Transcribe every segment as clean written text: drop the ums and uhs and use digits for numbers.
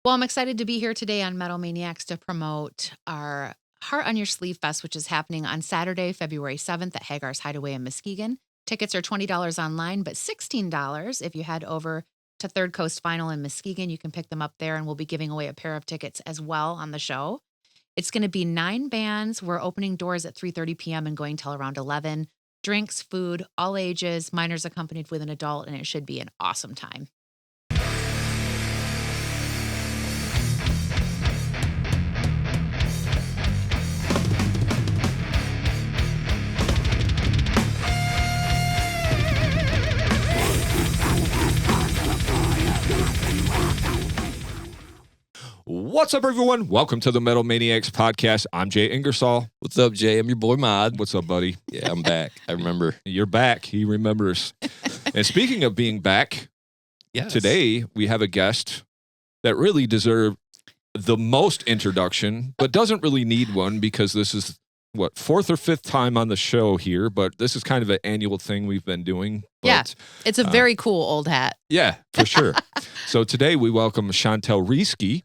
Well, I'm excited to be here today on Metal Maniacs to promote our Heart on Your Sleeve Fest, which is happening on Saturday, February 7th at Hagar's Hideaway in Muskegon. Tickets are $20 online, but $16 if you head over to Third Coast Final in Muskegon. You can pick them up there, and we'll be giving away a pair of tickets as well on the show. It's going to be 9 bands. We're opening doors at 3:30 p.m. and going till around 11. Drinks, food, all ages, minors accompanied with an adult, and it should be an awesome time. What's up, everyone? Welcome to the Metal Maniacs Podcast. I'm Jay Ingersoll. What's up, Jay? I'm your boy, Mod. What's up, buddy? Yeah, I'm back. I remember. You're back. He remembers. And speaking of being back, Yes. today we have a guest that really deserves the most introduction, but doesn't really need one because this is, fourth or fifth time on the show here, but this is kind of an annual thing we've been doing. Yeah, But, it's a very cool old hat. yeah, for sure. So today we welcome Chantal Roeske.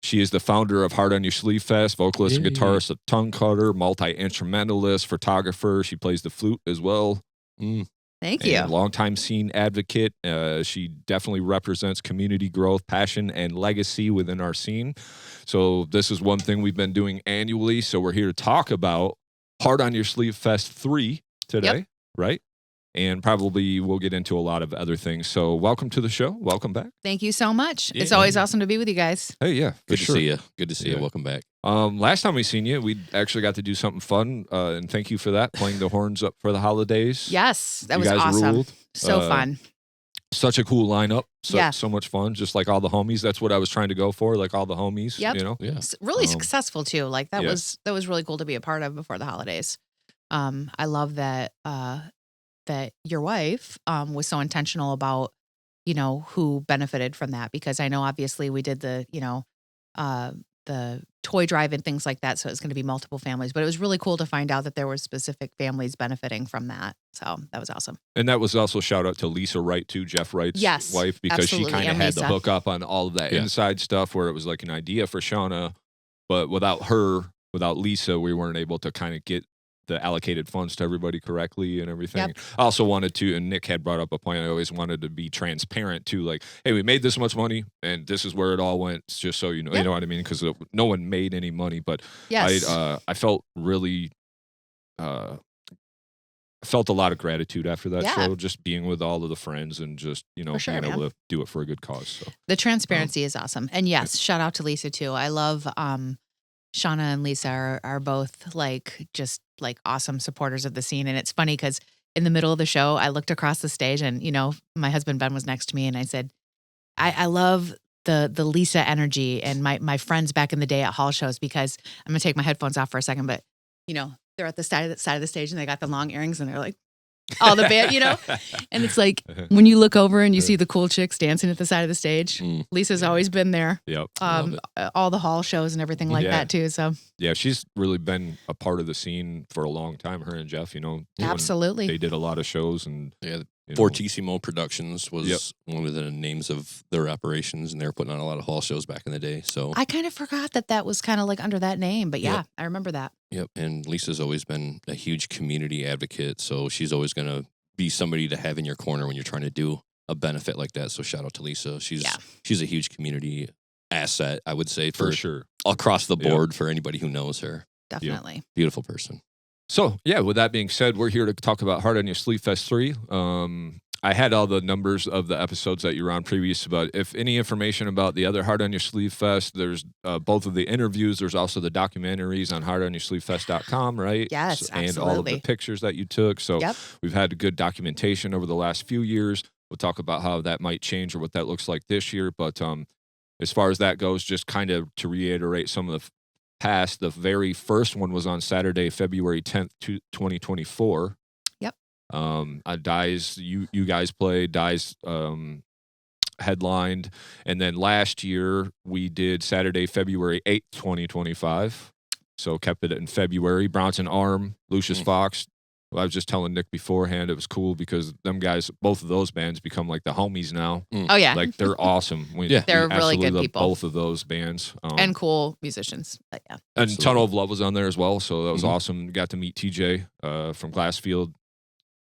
She is the founder of Heart on Your Sleeve Fest, vocalist and guitarist of Tonguecutter, multi-instrumentalist, photographer. She plays the flute as well. Thank you. And longtime scene advocate. She definitely represents community growth, passion, and legacy within our scene. So this is one thing we've been doing annually. So we're here to talk about Heart on Your Sleeve Fest 3 today, right? And probably we'll get into a lot of other things. So welcome to the show. Welcome back. Thank you so much. Yeah. It's always awesome to be with you guys. Hey, yeah, for Good sure. to see you. Good to see Yeah. you. Welcome back. Last time we seen you, we actually got to do something fun, and thank you for that, playing the horns up for the holidays. Yes, that You was guys awesome. ruled. So fun. Such a cool lineup. Yeah. So much fun. Just like all the homies. That's what I was trying to go for, like all the homies. Yep. You know? Yeah. Really Um, successful too. Like that yeah. was really cool to be a part of before the holidays. I love that that your wife was so intentional about, who benefited from that, because I know obviously we did the toy drive and things like that, so it's going to be multiple families, but it was really cool to find out that there were specific families benefiting from that. So that was awesome. And that was also shout out to Lisa Wright too, Jeff Wright's Yes, wife, because absolutely, she kind of and had the Lisa. hook up on all of that Yeah. inside stuff where it was like an idea for Shauna, but without her, without Lisa, we weren't able to kind of get the allocated funds to everybody correctly and everything. Yep. I also wanted to, and Nick had brought up a point, I always wanted to be transparent too, like, hey, we made this much money and this is where it all went, just so you know, Yep. you know what I mean? Because no one made any money, but Yes. I felt really, felt a lot of gratitude after that Yeah. show, just being with all of the friends and just, For sure, being able man. to do it for a good cause. So The transparency is awesome. And yes, shout out to Lisa too. I love Shauna and Lisa are both just awesome supporters of the scene. And it's funny because in the middle of the show, I looked across the stage and, my husband Ben was next to me and I said, I love the Lisa energy and my friends back in the day at hall shows, because I'm gonna take my headphones off for a second, but they're at the side of the stage and they got the long earrings and they're like, all the band, and it's like when you look over and you see the cool chicks dancing at the side of the stage. Lisa's always been there. Yep. Love All the hall shows and everything like Yeah. that too. So Yeah, she's really been a part of the scene for a long time, her and Jeff, doing- absolutely. They did a lot of shows and Yeah. you know, Fortissimo Productions was Yep. one of the names of their operations, and they were putting on a lot of hall shows back in the day. So, I kind of forgot that was kind of like under that name, but yeah, Yep. I remember that. yep. And Lisa's always been a huge community advocate. So she's always going to be somebody to have in your corner when you're trying to do a benefit like that. So shout out to Lisa. She's a huge community asset, I would say, for for sure. across the Yep. board for anybody who knows her. Definitely. Beautiful person. So, yeah, with that being said, we're here to talk about Heart on Your Sleeve Fest 3. I had all the numbers of the episodes that you were on previous, but if any information about the other Heart on Your Sleeve Fest, there's both of the interviews. There's also the documentaries on heartonyoursleevefest.com, right? Yes, And all of the absolutely. pictures that you took. So Yep. we've had good documentation over the last few years. We'll talk about how that might change or what that looks like this year. But as far as that goes, just kind of to reiterate some of the past, the very first one was on Saturday, February 10th, 2024. Yep. Dies, you guys played, Dies headlined. And then last year we did Saturday, February 8th, 2025. So kept it in February. Bronson Arm, Lucius Fox, I was just telling Nick beforehand, it was cool because them guys, both of those bands become like the homies now. Oh, yeah. Like they're awesome. They're we really good love people. both of those bands. And cool musicians. But yeah. And Tunnel of Love was on there as well. So that was Mhm. awesome. Got to meet TJ from Glassfield.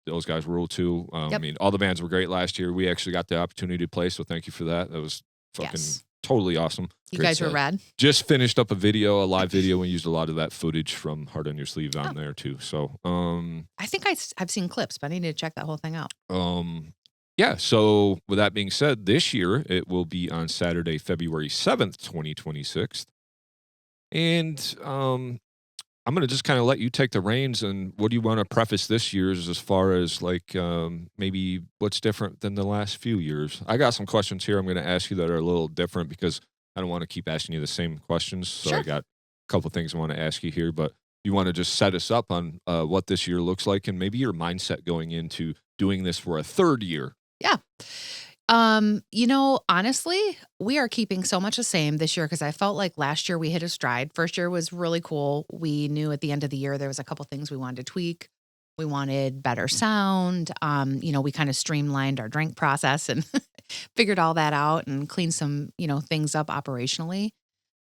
Those guys rule too. Yep. I mean, all the bands were great last year. We actually got the opportunity to play. So thank you for that. That was fucking totally awesome. You Great guys were set. rad. Just finished up a live video. We used a lot of that footage from Heart on Your Sleeve on there too. So, I think I've seen clips, but I need to check that whole thing out. yeah. So with that being said, this year it will be on Saturday, February 7th, 2026. And, I'm going to just kind of let you take the reins. And what do you want to preface this year's as far as like maybe what's different than the last few years? I got some questions here I'm going to ask you that are a little different because I don't want to keep asking you the same questions. So Sure. I got a couple things I want to ask you here, but you want to just set us up on what this year looks like and maybe your mindset going into doing this for a third year. Yeah. Honestly, we are keeping so much the same this year because I felt like last year we hit a stride. First year was really cool. We knew at the end of the year there was a couple things we wanted to tweak. We wanted better sound. We kind of streamlined our drink process and figured all that out and cleaned some, things up operationally.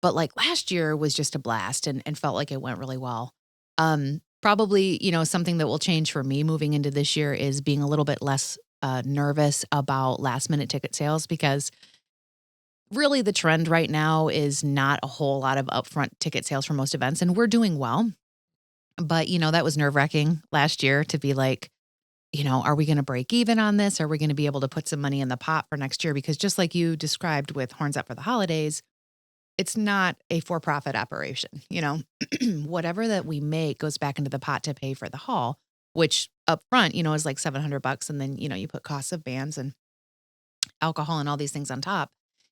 But like last year was just a blast and felt like it went really well. Probably, something that will change for me moving into this year is being a little bit less nervous about last minute ticket sales because really the trend right now is not a whole lot of upfront ticket sales for most events, and we're doing well. But, that was nerve-wracking last year to be like, are we going to break even on this? Are we going to be able to put some money in the pot for next year? Because just like you described with Horns Up for the Holidays, it's not a for-profit operation. Whatever that we make goes back into the pot to pay for the hall, which up front, is like $700. And then, you put costs of bands and alcohol and all these things on top.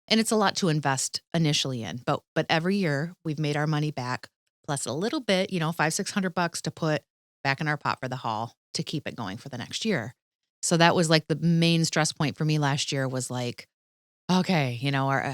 And it's a lot to invest initially in. But every year we've made our money back plus a little bit, $500-600 to put back in our pot for the hall to keep it going for the next year. So that was like the main stress point for me last year was like, okay,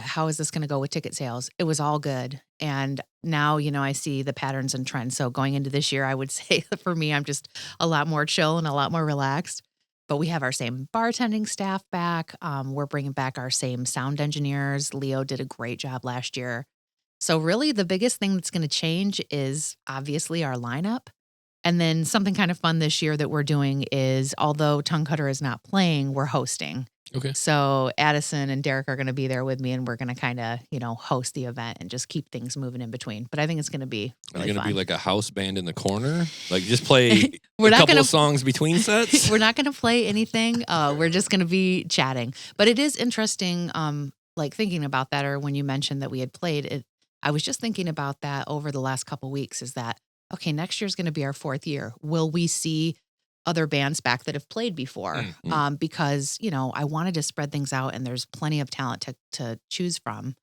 how is this going to go with ticket sales? It was all good. And now, I see the patterns and trends. So going into this year, I would say for me, I'm just a lot more chill and a lot more relaxed. But we have our same bartending staff back. We're bringing back our same sound engineers. Leo did a great job last year. So really the biggest thing that's going to change is obviously our lineup. And then something kind of fun this year that we're doing is, although Tonguecutter is not playing, we're hosting. Okay. So Addison and Derek are going to be there with me, and we're going to kind of, host the event and just keep things moving in between. But I think it's going to be really Are you going to fun. be like a house band in the corner? Like just play We're a not couple gonna- of songs between sets? We're not going to play anything. We're just going to be chatting. But it is interesting, like thinking about that, or when you mentioned that we had played it, I was just thinking about that over the last couple of weeks. Is that okay? Next year's going to be our 4th year. Will we see other bands back that have played before? Mm-hmm. Because I wanted to spread things out, and there's plenty of talent to choose from.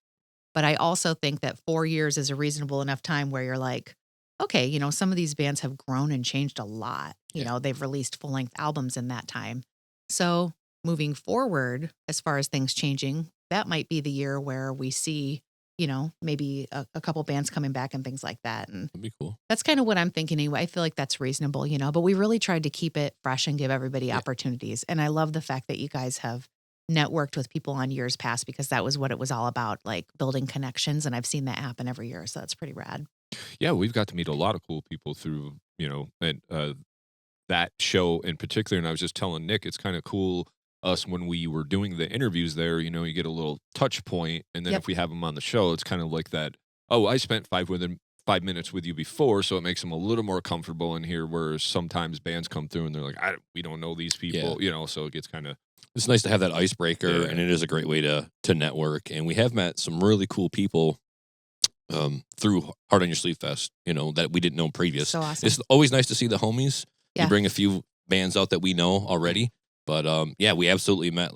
But I also think that 4 years is a reasonable enough time where you're like, okay, some of these bands have grown and changed a lot. They've released full-length albums in that time. So moving forward, as far as things changing, that might be the year where we see, maybe a couple bands coming back and things like that. And That'd be cool. that's kind of what I'm thinking anyway. I feel like that's reasonable, but we really tried to keep it fresh and give everybody opportunities. And I love the fact that you guys have networked with people on years past, because that was what it was all about, like building connections. And I've seen that happen every year. So that's pretty rad. Yeah, we've got to meet a lot of cool people through, and that show in particular. And I was just telling Nick, it's kind of cool us when we were doing the interviews there, you get a little touch point, and then if we have them on the show, it's kind of like that, oh, I spent 5 minutes with you before, so it makes them a little more comfortable in here, whereas sometimes bands come through and they're like, we don't know these people, so it gets kind of... It's nice to have that icebreaker, and it is a great way to network. And we have met some really cool people through Heart on Your Sleeve Fest, that we didn't know previous. So awesome. It's always nice to see the homies. Yeah. You bring a few bands out that we know already. But we absolutely met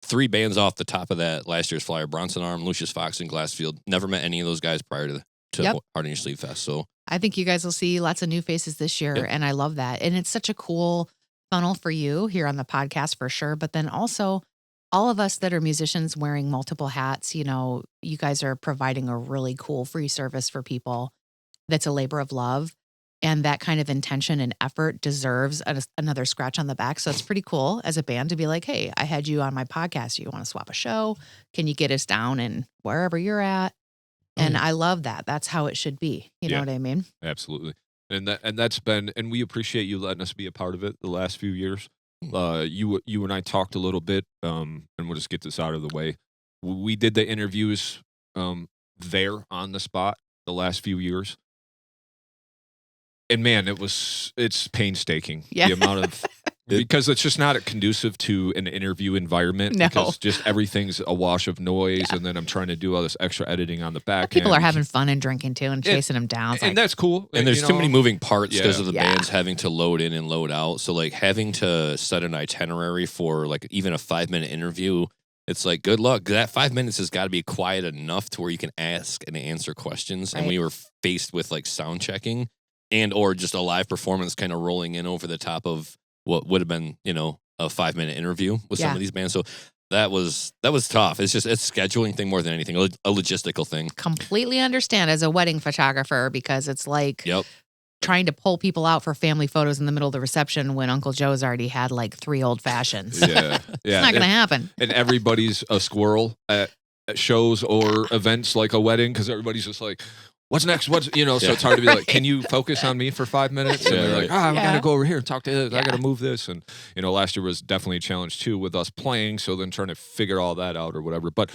3 bands off the top of that last year's flyer: Bronson Arm, Lucius Fox, and Glassfield. Never met any of those guys prior to Heart on Your Sleeve Fest. So I think you guys will see lots of new faces this year, and I love that. And it's such a cool funnel for you here on the podcast for sure. But then also all of us that are musicians wearing multiple hats, you guys are providing a really cool free service for people that's a labor of love. And that kind of intention and effort deserves another scratch on the back. So it's pretty cool as a band to be like, hey, I had you on my podcast. You want to swap a show? Can you get us down in wherever you're at? And I love that. That's how it should be. You know what I mean? Absolutely. And that's been, and we appreciate you letting us be a part of it the last few years. You and I talked a little bit, and we'll just get this out of the way. We did the interviews there on the spot the last few years. And man, it's painstaking. Yeah. The amount of, because it's just not conducive to an interview environment. No. Because just everything's a wash of noise. And then I'm trying to do all this extra editing on the back People end. are having fun and drinking too and chasing them down. And that's cool. And there's too many moving parts because of the Yeah. bands having to load in and load out. So like having to set an itinerary for like even a 5-minute interview, it's like, good luck. That 5 minutes has got to be quiet enough to where you can ask and answer questions. Right. And we were faced with like sound checking and or just a live performance kind of rolling in over the top of what would have been, a 5-minute interview with some of these bands. So that was tough. It's a scheduling thing more than anything, a logistical thing. Completely understand as a wedding photographer, because it's like trying to pull people out for family photos in the middle of the reception when Uncle Joe's already had like 3 old fashions. Yeah. It's not going to happen. And everybody's a squirrel at shows or events like a wedding, because everybody's just like, what's next? So it's hard to be like, can you focus on me for 5 minutes? And they're like, I got to go over here and talk to this. I got to move this. And, last year was definitely a challenge too with us playing. So then trying to figure all that out or whatever. But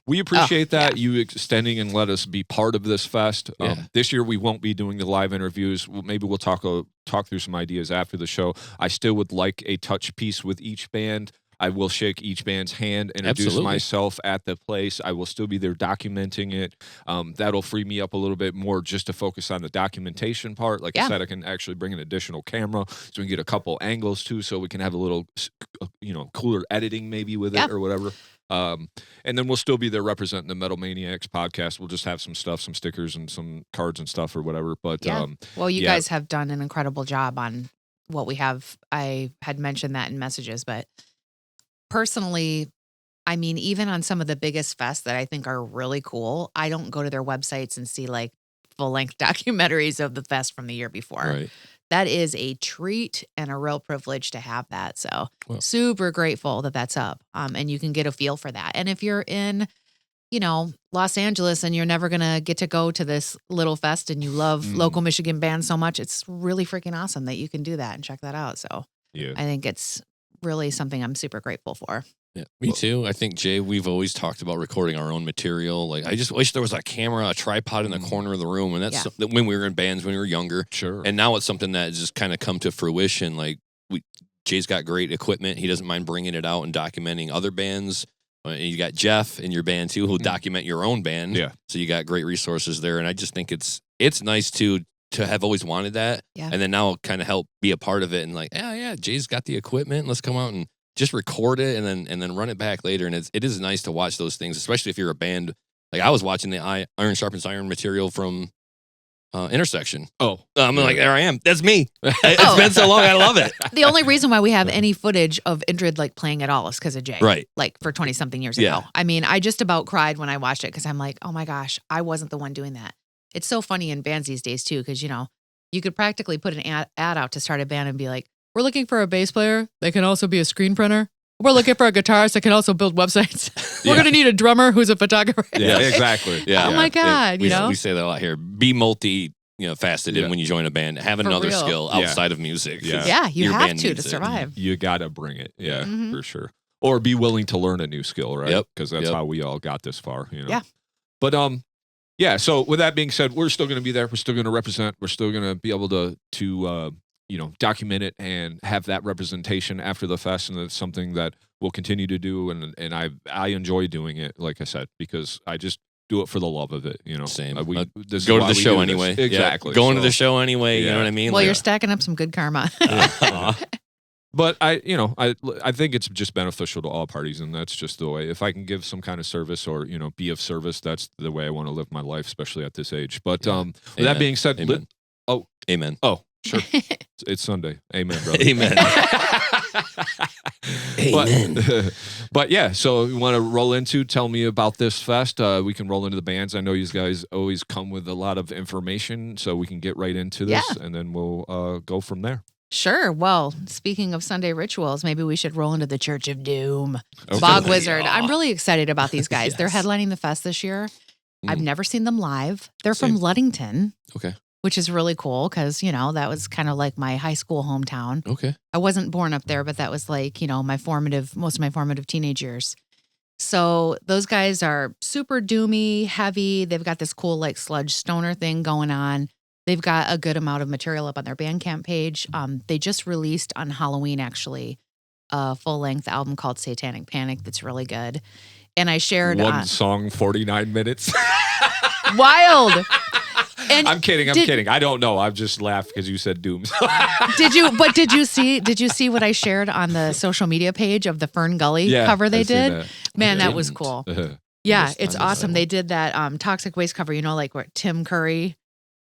we appreciate that you extending and let us be part of this fest. This year we won't be doing the live interviews. Maybe we'll talk through some ideas after the show. I still would like a touch piece with each band. I will shake each band's hand, introduce myself at the place. I will still be there documenting it. That'll free me up a little bit more just to focus on the documentation part. Like I said, I can actually bring an additional camera so we can get a couple angles too, so we can have a little, cooler editing maybe with it or whatever. And then we'll still be there representing the Metal Maniacs podcast. We'll just have some stuff, some stickers and some cards and stuff or whatever. But well, you guys have done an incredible job on what we have. I had mentioned that in messages, but personally, I mean, even on some of the biggest fests that I think are really cool, I don't go to their websites and see like full-length documentaries of the fest from the year before. Right. That is a treat and a real privilege to have that. So super grateful that that's up. And you can get a feel for that. And if you're in, Los Angeles and you're never going to get to go to this little fest and you love local Michigan bands so much, it's really freaking awesome that you can do that and check that out. So I think it's really something I'm super grateful for. Yeah, me too. I think, Jay, we've always talked about recording our own material. Like, I just wish there was a camera, a tripod in the corner of the room. And that's when we were in bands, when we were younger. Sure. And now it's something that has just kind of come to fruition. Like, Jay's got great equipment. He doesn't mind bringing it out and documenting other bands. And you got Jeff in your band, too, who'll document your own band. Yeah. So you got great resources there. And I just think it's nice to have always wanted that. Yeah. And then now kind of help be a part of it. And like, Jay's got the equipment. Let's come out and just record it and then run it back later. And it is nice to watch those things, especially if you're a band. Like I was watching the Iron Sharpens Iron material from Intersection. I'm like, there I am. That's me. It's been so long. I love it. The only reason why we have any footage of Indrid like playing at all is because of Jay. Right. Like for 20 something years ago. I mean, I just about cried when I watched it because I'm like, oh my gosh, I wasn't the one doing that. It's so funny in bands these days too, because you could practically put an ad out to start a band and be like, we're looking for a bass player that can also be a screen printer. We're looking for a guitarist that can also build websites. We're going to need a drummer who's a photographer. Yeah, exactly. Yeah. Oh my God, we say that a lot here. Be faceted when you join a band. Have another skill outside of music. Yeah, you have to survive. You got to bring it. Yeah, for sure. Or be willing to learn a new skill, right? Yep. Because that's how we all got this far. Yeah. But so with that being said, we're still going to be there. We're still going to represent. We're still going to be able to document it and have that representation after the fest, and it's something that we'll continue to do. And I enjoy doing it, like I said, because I just do it for the love of it. Same. Go to the show anyway. Exactly. Going to the show anyway. You know what I mean? Well, you're stacking up some good karma. But I think it's just beneficial to all parties, and that's just the way. If I can give some kind of service or be of service, that's the way I want to live my life, especially at this age. But with that being said, Amen. Amen. Oh, sure. It's Sunday. Amen, brother. Amen. Amen. But yeah, so you want to roll into, tell me about this fest. We can roll into the bands. I know you guys always come with a lot of information, so we can get right into this, and then we'll go from there. Sure. Well, speaking of Sunday rituals, maybe we should roll into the Church of Doom. Okay. Bog Wizard. I'm really excited about these guys. Yes. They're headlining the fest this year. I've never seen them live. They're from Ludington. Okay. Which is really cool because, that was kind of like my high school hometown. Okay. I wasn't born up there, but that was like, most of my formative teenage years. So those guys are super doomy, heavy. They've got this cool like sludge stoner thing going on. They've got a good amount of material up on their Bandcamp page. They just released on Halloween, actually, a full-length album called Satanic Panic that's really good. And I shared... One song, 49 minutes. Wild! And I'm kidding. I don't know. I've just laughed because you said Doom. Did you see what I shared on the social media page of the Fern Gully cover they did? That. Man, that was cool. Yeah, it's awesome. They did that Toxic Waste cover, like where Tim Curry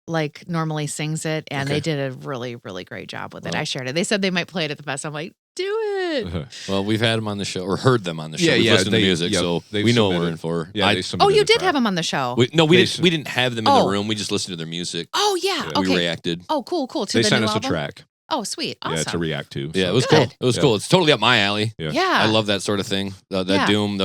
like normally sings it, and they did a really, really great job with it. I shared it. They said they might play it at the fest. I'm like, do it. Well, we've had them on the show or heard them on the show. We've listened to music, so we know what we're in for. Yeah, you did have them on the show. We didn't have them in the room. We just listened to their music. Oh, yeah. Okay. We reacted. Oh, cool. They sent us a track. Oh, sweet. Awesome. Yeah, to react to. Yeah, it was cool. It was cool. It's totally up my alley. Yeah. I love that sort of thing. That Doom,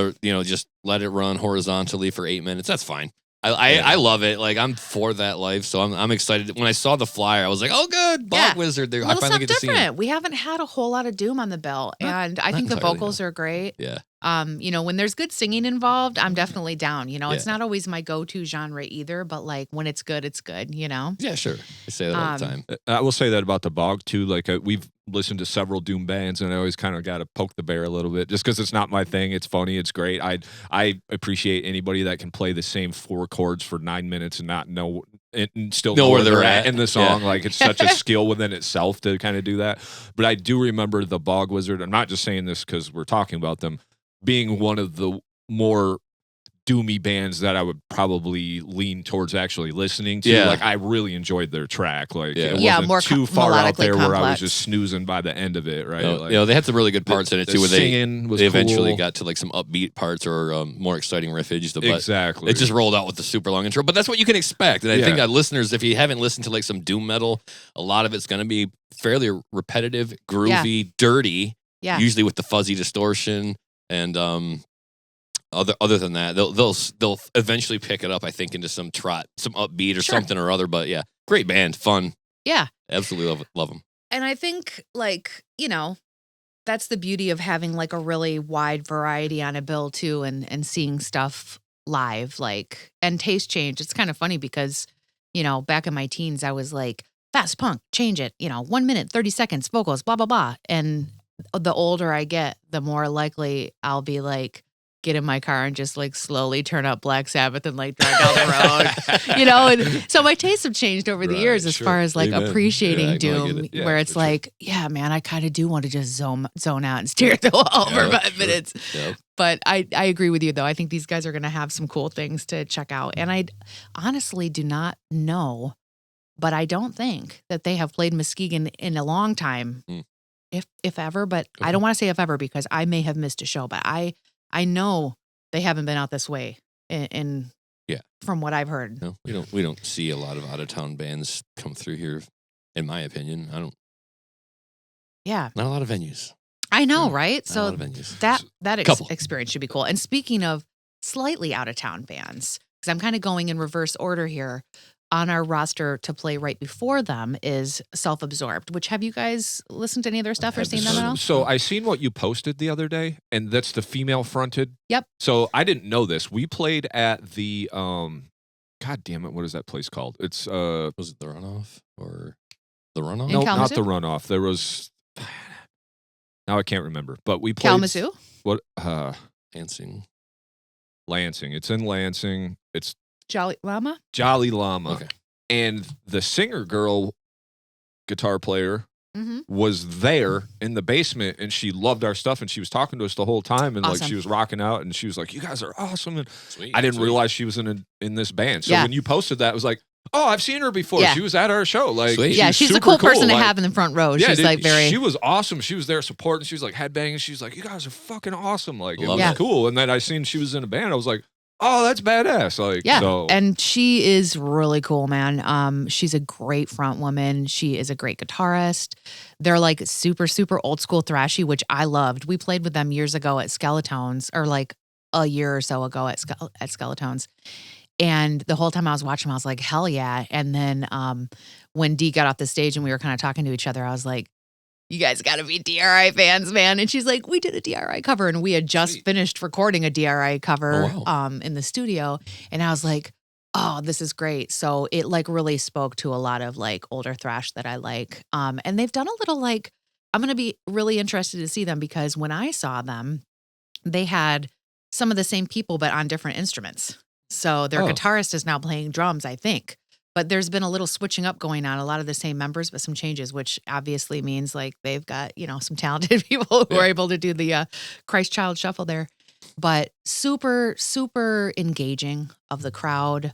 just let it run horizontally for 8 minutes. That's fine. I love it. Like, I'm for that life, so I'm excited. When I saw the flyer, I was like, oh, good. Bog Wizard. I finally get to see him. We haven't had a whole lot of Doom on the bill, and I think the vocals are great. Yeah. When there's good singing involved, I'm definitely down. It's not always my go-to genre either, but like when it's good, it's good, Yeah, sure. I say that all the time. I will say that about the Bog too. Like we've listened to several Doom bands, and I always kind of got to poke the bear a little bit, just because it's not my thing. It's funny, it's great. I appreciate anybody that can play the same 4 chords for 9 minutes and not know and still know where they're at in the song. Like it's such a skill within itself to kind of do that. But I do remember the Bog Wizard. I'm not just saying this because we're talking about them, being one of the more doomy bands that I would probably lean towards actually listening to. Yeah. Like I really enjoyed their track. Like it wasn't more too far out there complex. where I was just snoozing by the end of it, right? No, they had some really good parts in it too, where they eventually cool. got to like some upbeat parts or more exciting riffage. But exactly. It just rolled out with the super long intro, but that's what you can expect. And I think listeners, if you haven't listened to like some doom metal, a lot of it's going to be fairly repetitive, groovy, dirty, usually with the fuzzy distortion. And other than that, they'll eventually pick it up, I think, into some trot, some upbeat or something or other. But yeah, great band, fun. Yeah, absolutely love them. And I think that's the beauty of having like a really wide variety on a bill too, and seeing stuff live, like, and taste change. It's kind of funny because back in my teens, I was like fast punk, change it, 1 minute, 30 seconds, vocals, blah blah blah, and the older I get, the more likely I'll be like, get in my car and just like slowly turn up Black Sabbath and like drive down the road, and so my tastes have changed over the years as far as like appreciating Doom, where it's like, man, I kind of do want to just zone out and stare at the wall for 5 minutes. Yep. But I agree with you though. I think these guys are going to have some cool things to check out. And I honestly do not know, but I don't think that they have played Muskegon in a long time. If ever, but I don't want to say if ever because I may have missed a show, but I know they haven't been out this way in from what I've heard. No, we don't see a lot of out of town bands come through here, in my opinion. Not a lot of venues. I know, right? So a lot of venues. that experience should be cool. And speaking of slightly out of town bands, because I'm kind of going in reverse order here. On our roster to play right before them is Self-Absorbed, which have you guys listened to any of their stuff or seen them at all? So I seen what you posted the other day, and that's the female fronted. Yep. So I didn't know this. We played at the, God damn it, what is that place called? It's, was it the Runoff or the Runoff? No, not the Runoff. There was, now I can't remember, but we played. Kalamazoo? What? Lansing. It's in Lansing. It's Jolly Llama? Jolly Llama. Okay. And the singer girl guitar player was there in the basement, and she loved our stuff, and she was talking to us the whole time, and like she was rocking out, and she was like, you guys are awesome. And I didn't realize she was in this band. So when you posted that, I was like, Oh, I've seen her before. Yeah. She was at our show. Like, Sweet. Yeah, she's a super cool person to Like, have in the front row. yeah, She's dude, like very. She was awesome. She was there supporting. She was like headbanging. She's like, you guys are fucking awesome. Like, it Love was it. cool. And then I seen she was in a band. I was like, oh, that's badass. Like, Yeah, so. and she is really cool, man. She's a great front woman. She is a great guitarist. They're like super, super old school thrashy, which I loved. We played with them years ago at Skeletones, or like a year or so ago at Skeletones. And the whole time I was watching them, I was like, hell yeah. And then when Dee got off the stage and we were kind of talking to each other, I was like, you guys got to be DRI fans, man. And she's like, we did a DRI cover. And we had just finished recording a DRI cover in the studio. And I was like, oh, this is great. So it like really spoke to a lot of like older thrash that I like. And they've done a little like, I'm going to be really interested to see them because when I saw them, they had some of the same people, but on different instruments. So their guitarist is now playing drums, I think. But there's been a little switching up going on, a lot of the same members, but some changes, which obviously means like they've got, some talented people who are able to do the Christ Child shuffle there. But super, super engaging of the crowd.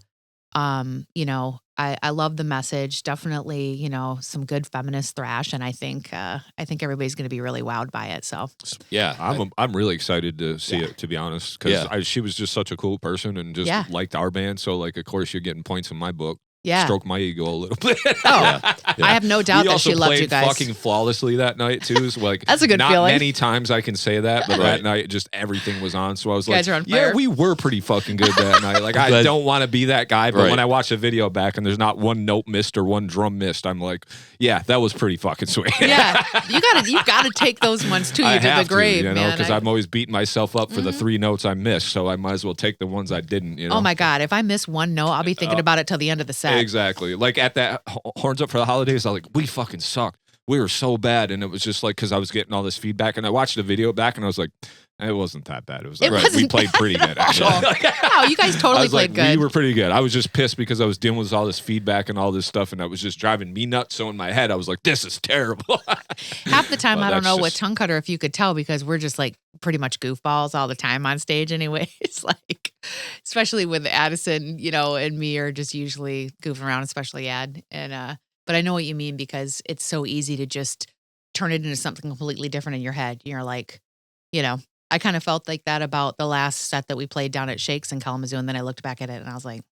I love the message. Definitely, some good feminist thrash. And I think everybody's going to be really wowed by it. So yeah, I'm really excited to see it, to be honest, because she was just such a cool person and just liked our band. So like, of course, you're getting points in my book. Yeah. Stroke my ego a little bit. I have no doubt that she loved you guys. Fucking flawlessly that night too. So like, that's a good not feeling. Many times I can say that, but that night just everything was on. So I was you like, guys are on fire. yeah, we were pretty fucking good that night. Like I don't want to be that guy, but when I watch the video back and there's not one note missed or one drum missed, I'm like, yeah, that was pretty fucking sweet. Yeah, you gotta take those ones too. You did the grave, man. Because I'm always beating myself up for the 3 notes I missed, so I might as well take the ones I didn't. Oh my god, if I miss one note, I'll be thinking about it till the end of the set. Exactly. Like at that Horns Up for the Holidays, I was like, we fucking suck. We were so bad. And it was just like, because I was getting all this feedback and I watched the video back and I was like, it wasn't that bad. It was like, we played pretty good, actually. Wow, you guys totally played good. We were pretty good. I was just pissed because I was dealing with all this feedback and all this stuff and that was just driving me nuts. So in my head, I was like, this is terrible. Half the time, I don't know with Tonguecutter if you could tell because we're just like pretty much goofballs all the time on stage anyway. It's like, especially with Addison, and me are just usually goofing around, especially Ad. And, but I know what you mean because it's so easy to just turn it into something completely different in your head. You're like, I kind of felt like that about the last set that we played down at Shakes in Kalamazoo. And then I looked back at it and I was like,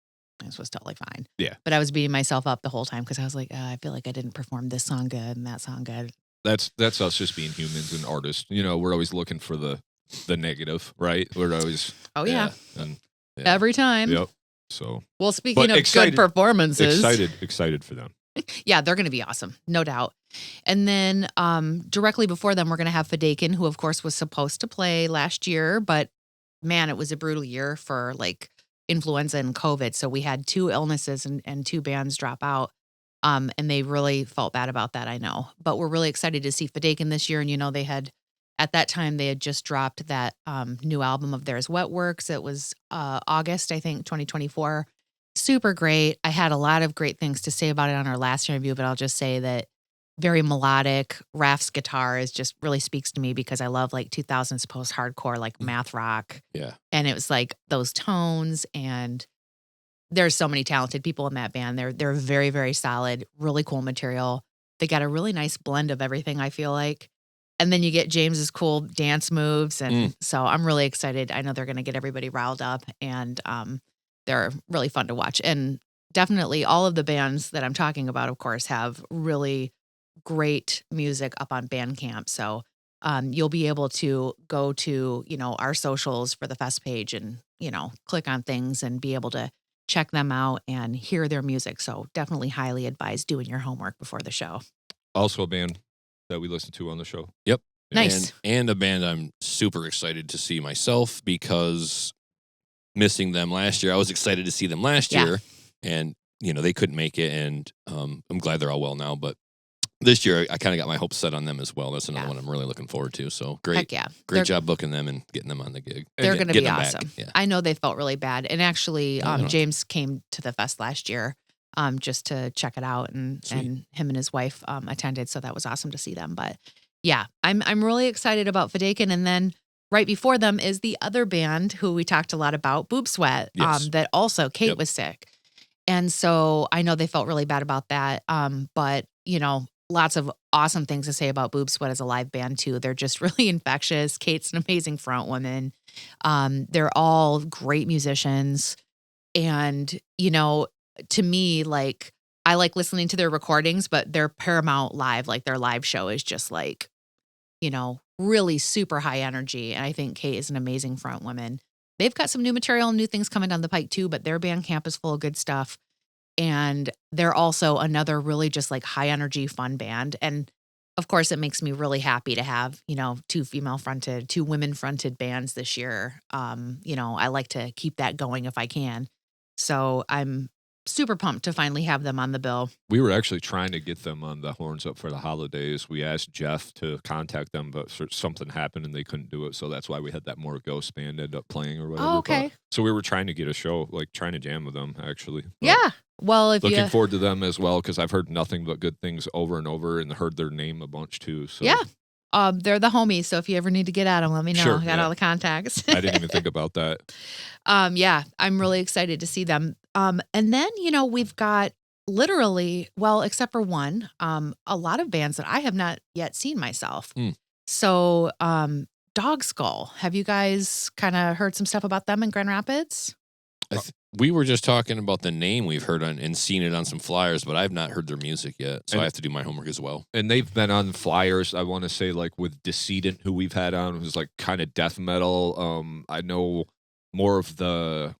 this was totally fine. Yeah. But I was beating myself up the whole time because I was like, I feel like I didn't perform this song good and that song good. That's us just being humans and artists. We're always looking for the negative, right? We're always. Oh, yeah. And, every time. Yep. So. Well, speaking of good performances. Excited for them. Yeah, they're going to be awesome. No doubt. And then directly before them, we're going to have Fadakin, who, of course, was supposed to play last year. But, man, it was a brutal year for, like, influenza and COVID. So we had 2 illnesses and 2 bands drop out. And they really felt bad about that, I know. But we're really excited to see Fadakin this year. And, they had, at that time, they had just dropped that new album of theirs, Wetworks. It was August, I think, 2024. Super great. I had a lot of great things to say about it on our last interview, but I'll just say that very melodic. Raph's guitar just really speaks to me because I love like 2000s post-hardcore, like math rock. Yeah. And it was like those tones, and there's so many talented people in that band. They're very, very solid, really cool material. They got a really nice blend of everything, I feel like. And then you get James's cool dance moves. And so I'm really excited. I know they're going to get everybody riled up, and they're really fun to watch. And definitely all of the bands that I'm talking about, of course, have really great music up on Bandcamp. So you'll be able to go to, our socials for the fest page and, click on things and be able to check them out and hear their music. So definitely highly advise doing your homework before the show. Also a band that we listen to on the show. Yep. Nice. And a band I'm super excited to see myself because missing them last year, I was excited to see them last year, and they couldn't make it, and I'm glad they're all well now. But this year, I kind of got my hopes set on them as well. That's another one I'm really looking forward to. So great, Heck yeah, great job booking them and getting them on the gig. They're going to be awesome. Yeah. I know they felt really bad, and actually, James came to the fest last year just to check it out, and him and his wife attended, so that was awesome to see them. But yeah, I'm really excited about Fadakin, and then. Right before them is the other band who we talked a lot about, Boob Sweat, Yes. that also Kate was sick. And so I know they felt really bad about that. But, lots of awesome things to say about Boob Sweat as a live band, too. They're just really infectious. Kate's an amazing front woman. They're all great musicians. And, to me, like, I like listening to their recordings, but their Paramount Live, like their live show is just like, really super high energy. And I think Kate is an amazing front woman. They've got some new material and new things coming down the pike too, but their Bandcamp is full of good stuff. And they're also another really just like high energy, fun band. And of course, it makes me really happy to have, two women fronted bands this year. I like to keep that going if I can. So I'm super pumped to finally have them on the bill. We were actually trying to get them on the Horns Up for the Holidays. We asked Jeff to contact them, but something happened and they couldn't do it. So that's why we had that more ghost band end up playing or whatever. Oh, okay. So we were trying to get a show, like trying to jam with them, actually. But yeah. Well, looking forward to them as well, because I've heard nothing but good things over and over and heard their name a bunch too. So. Yeah. They're the homies. So if you ever need to get at them, let me know. Sure, I got all the contacts. I didn't even think about that. Yeah, I'm really excited to see them. And then, we've got literally, well, except for one, a lot of bands that I have not yet seen myself. So, Dog Skull, have you guys kind of heard some stuff about them in Grand Rapids? We were just talking about the name we've heard on and seen it on some flyers, but I've not heard their music yet. So I have to do my homework as well. And they've been on flyers, I want to say, like with Decedent, who we've had on, who's like kind of death metal. I know more of I'm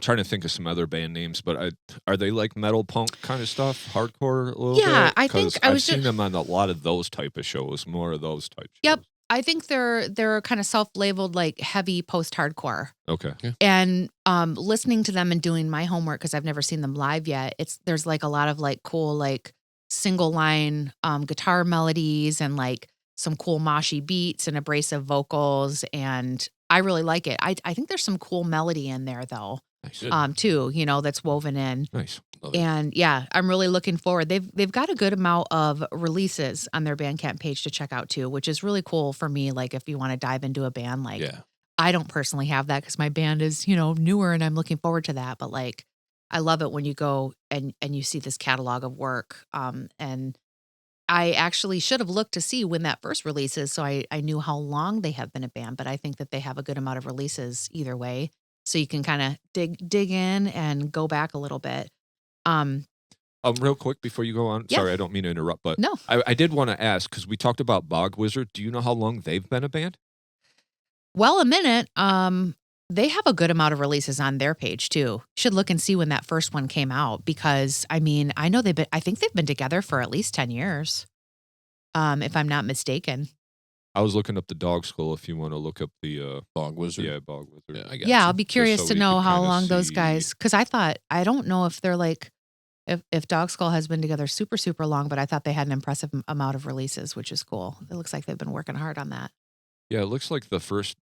trying to think of some other band names, but are they like metal punk kind of stuff? Hardcore a little bit? Yeah, I think I've seen them on a lot of those type of shows, more of those type shows. Yep. I think they're kind of self-labeled like heavy post-hardcore. Okay. Yeah. And listening to them and doing my homework, because I've never seen them live yet, there's like a lot of like cool like single line guitar melodies and like some cool moshy beats and abrasive vocals, and I really like it. I think there's some cool melody in there though. Nice. Too, that's woven in. Nice. And yeah, I'm really looking forward. They've got a good amount of releases on their Bandcamp page to check out too, which is really cool for me. Like if you want to dive into a band, like I don't personally have that because my band is, newer and I'm looking forward to that. But like, I love it when you go and you see this catalog of work. And I actually should have looked to see when that first releases, so I knew how long they have been a band. But I think that they have a good amount of releases either way. So you can kind of dig in and go back a little bit. Real quick before you go on, sorry, I don't mean to interrupt, but no. I did want to ask, because we talked about Bog Wizard. Do you know how long they've been a band? Well, a minute. They have a good amount of releases on their page too. Should look and see when that first one came out, because I know I think they've been together for at least 10 years. If I'm not mistaken. I was looking up the Dog Skull if you want to look up the Bog Wizard. Yeah, Bog Wizard. Yeah, I got Yeah, you. I'll be curious so to we know can how kinda long those see. guys, because I don't know if they're like, if Dog Skull has been together super, super long, but I thought they had an impressive amount of releases, which is cool. It looks like they've been working hard on that. Yeah, it looks like the first,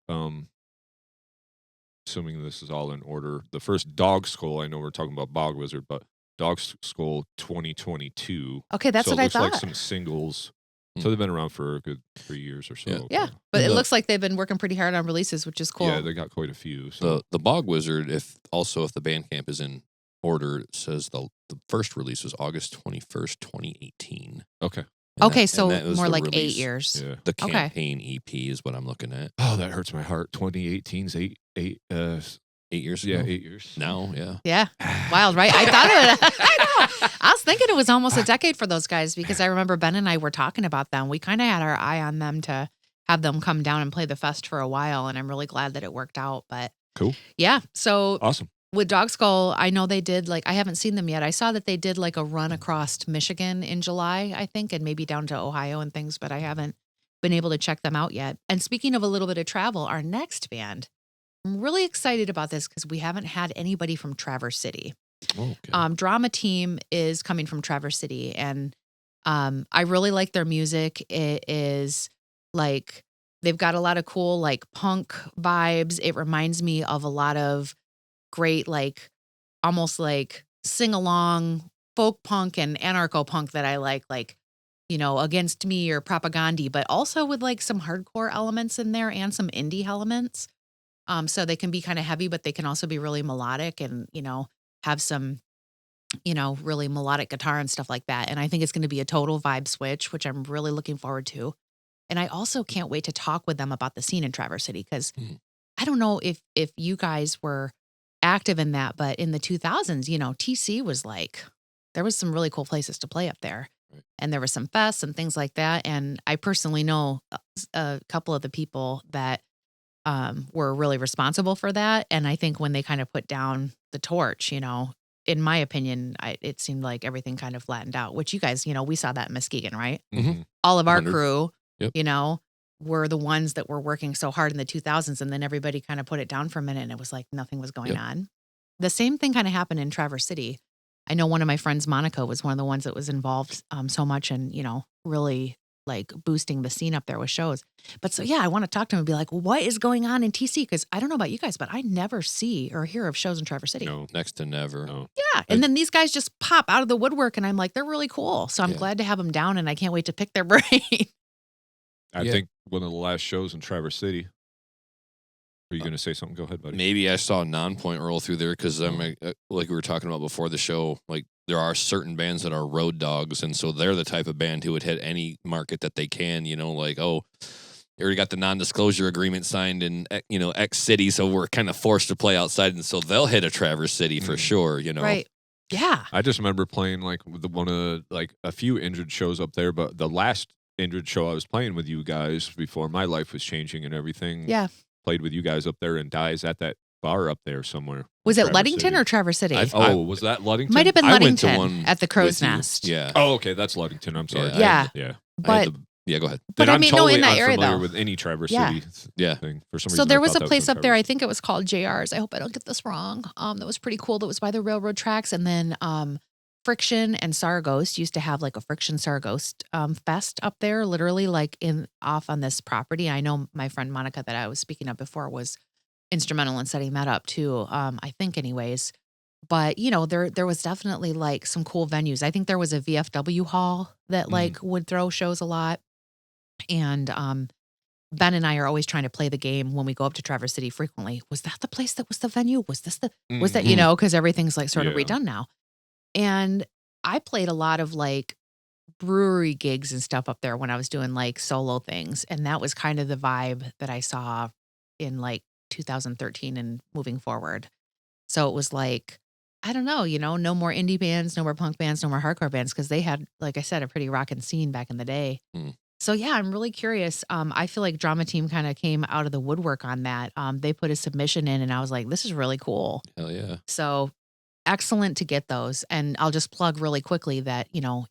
assuming this is all in order, the first Dog Skull, I know we're talking about Bog Wizard, but Dog Skull 2022. Okay, that's so what I it looks thought. like some singles. So they've been around for a good 3 years or so. Yeah, but it looks like they've been working pretty hard on releases, which is cool. Yeah, they got quite a few. So. The Bog Wizard, if the Bandcamp is in order, it says the first release was August 21st, 2018. Okay. Okay, so that was more the like release. 8 years. Yeah. The campaign EP is what I'm looking at. Oh, that hurts my heart. 2018's 8 years yeah, ago. 8 years. Now, yeah. Yeah. Wild, right? I thought it. I know. I was thinking it was almost a decade for those guys, because I remember Ben and I were talking about them. We kind of had our eye on them to have them come down and play the fest for a while, and I'm really glad that it worked out. But cool. Yeah. So awesome. With Dog Skull, I know they did I haven't seen them yet. I saw that they did like a run across Michigan in July, I think, and maybe down to Ohio and things, but I haven't been able to check them out yet. And speaking of a little bit of travel, our next band, I'm really excited about this because we haven't had anybody from Traverse City. Okay. Drama Team is coming from Traverse City, and I really like their music. It is like they've got a lot of cool like punk vibes. It reminds me of a lot of great like almost like sing along folk punk and anarcho punk that I like Against Me or Propaganda, but also with like some hardcore elements in there and some indie elements. So they can be kind of heavy, but they can also be really melodic and, have some, really melodic guitar and stuff like that. And I think it's going to be a total vibe switch, which I'm really looking forward to. And I also can't wait to talk with them about the scene in Traverse City, because I don't know if you guys were active in that, but in the 2000s, TC was like, there was some really cool places to play up there. Right. And there were some fests and things like that. And I personally know a couple of the people that were really responsible for that. And I think when they kind of put down the torch, in my opinion, it seemed like everything kind of flattened out, which you guys, we saw that in Muskegon, right? Mm-hmm. All of our crew, were the ones that were working so hard in the 2000s. And then everybody kind of put it down for a minute and it was like nothing was going on. The same thing kind of happened in Traverse City. I know one of my friends, Monica, was one of the ones that was involved so much and, really like boosting the scene up there with shows. But so, I want to talk to him and be like, what is going on in TC? Because I don't know about you guys, but I never see or hear of shows in Traverse City. No, next to never. No. Yeah. And then these guys just pop out of the woodwork and I'm like, they're really cool. So I'm glad to have them down and I can't wait to pick their brain. I think one of the last shows in Traverse City. Are you going to say something? Go ahead, buddy. Maybe I saw Non-Point roll through there because I'm like we were talking about before the show, like there are certain bands that are road dogs. And so they're the type of band who would hit any market that they can, like, you already got the non-disclosure agreement signed in, X city. So we're kind of forced to play outside. And so they'll hit a Traverse City for sure, Right. Yeah. I just remember playing like one of like a few Injured shows up there, but the last Injured show I was playing with you guys before my life was changing and everything. Yeah. Played with you guys up there and Dies at that bar up there somewhere. Was it Ludington or Traverse City? Was that Ludington? Might have been Ludington I went to one at the Crow's Nest. Yeah. Oh, okay. That's Ludington. I'm sorry. Yeah. But go ahead. But I'm totally in that area unfamiliar though. with any Traverse City thing. For some reason, so there was I a thought place that up there. I think it was called JR's. I hope I don't get this wrong. That was pretty cool. That was by the railroad tracks. And then Friction and Sarghost used to have like a Friction Sarghost fest up there, literally like off on this property. I know my friend Monica that I was speaking of before was instrumental in setting that up too. I think anyways, but there was definitely like some cool venues. I think there was a VFW hall that like would throw shows a lot. And Ben and I are always trying to play the game when we go up to Traverse City frequently. Was that the place that was the venue? Was this was that, because everything's like sort of redone now. And I played a lot of like brewery gigs and stuff up there when I was doing like solo things. And that was kind of the vibe that I saw in like 2013 and moving forward. So it was like, I don't know, no more indie bands, no more punk bands, no more hardcore bands, because they had, like I said, a pretty rockin' scene back in the day. So I'm really curious. I feel like Drama Team kind of came out of the woodwork on that. They put a submission in and I was like, this is really cool. Hell yeah. So excellent to get those. And I'll just plug really quickly that,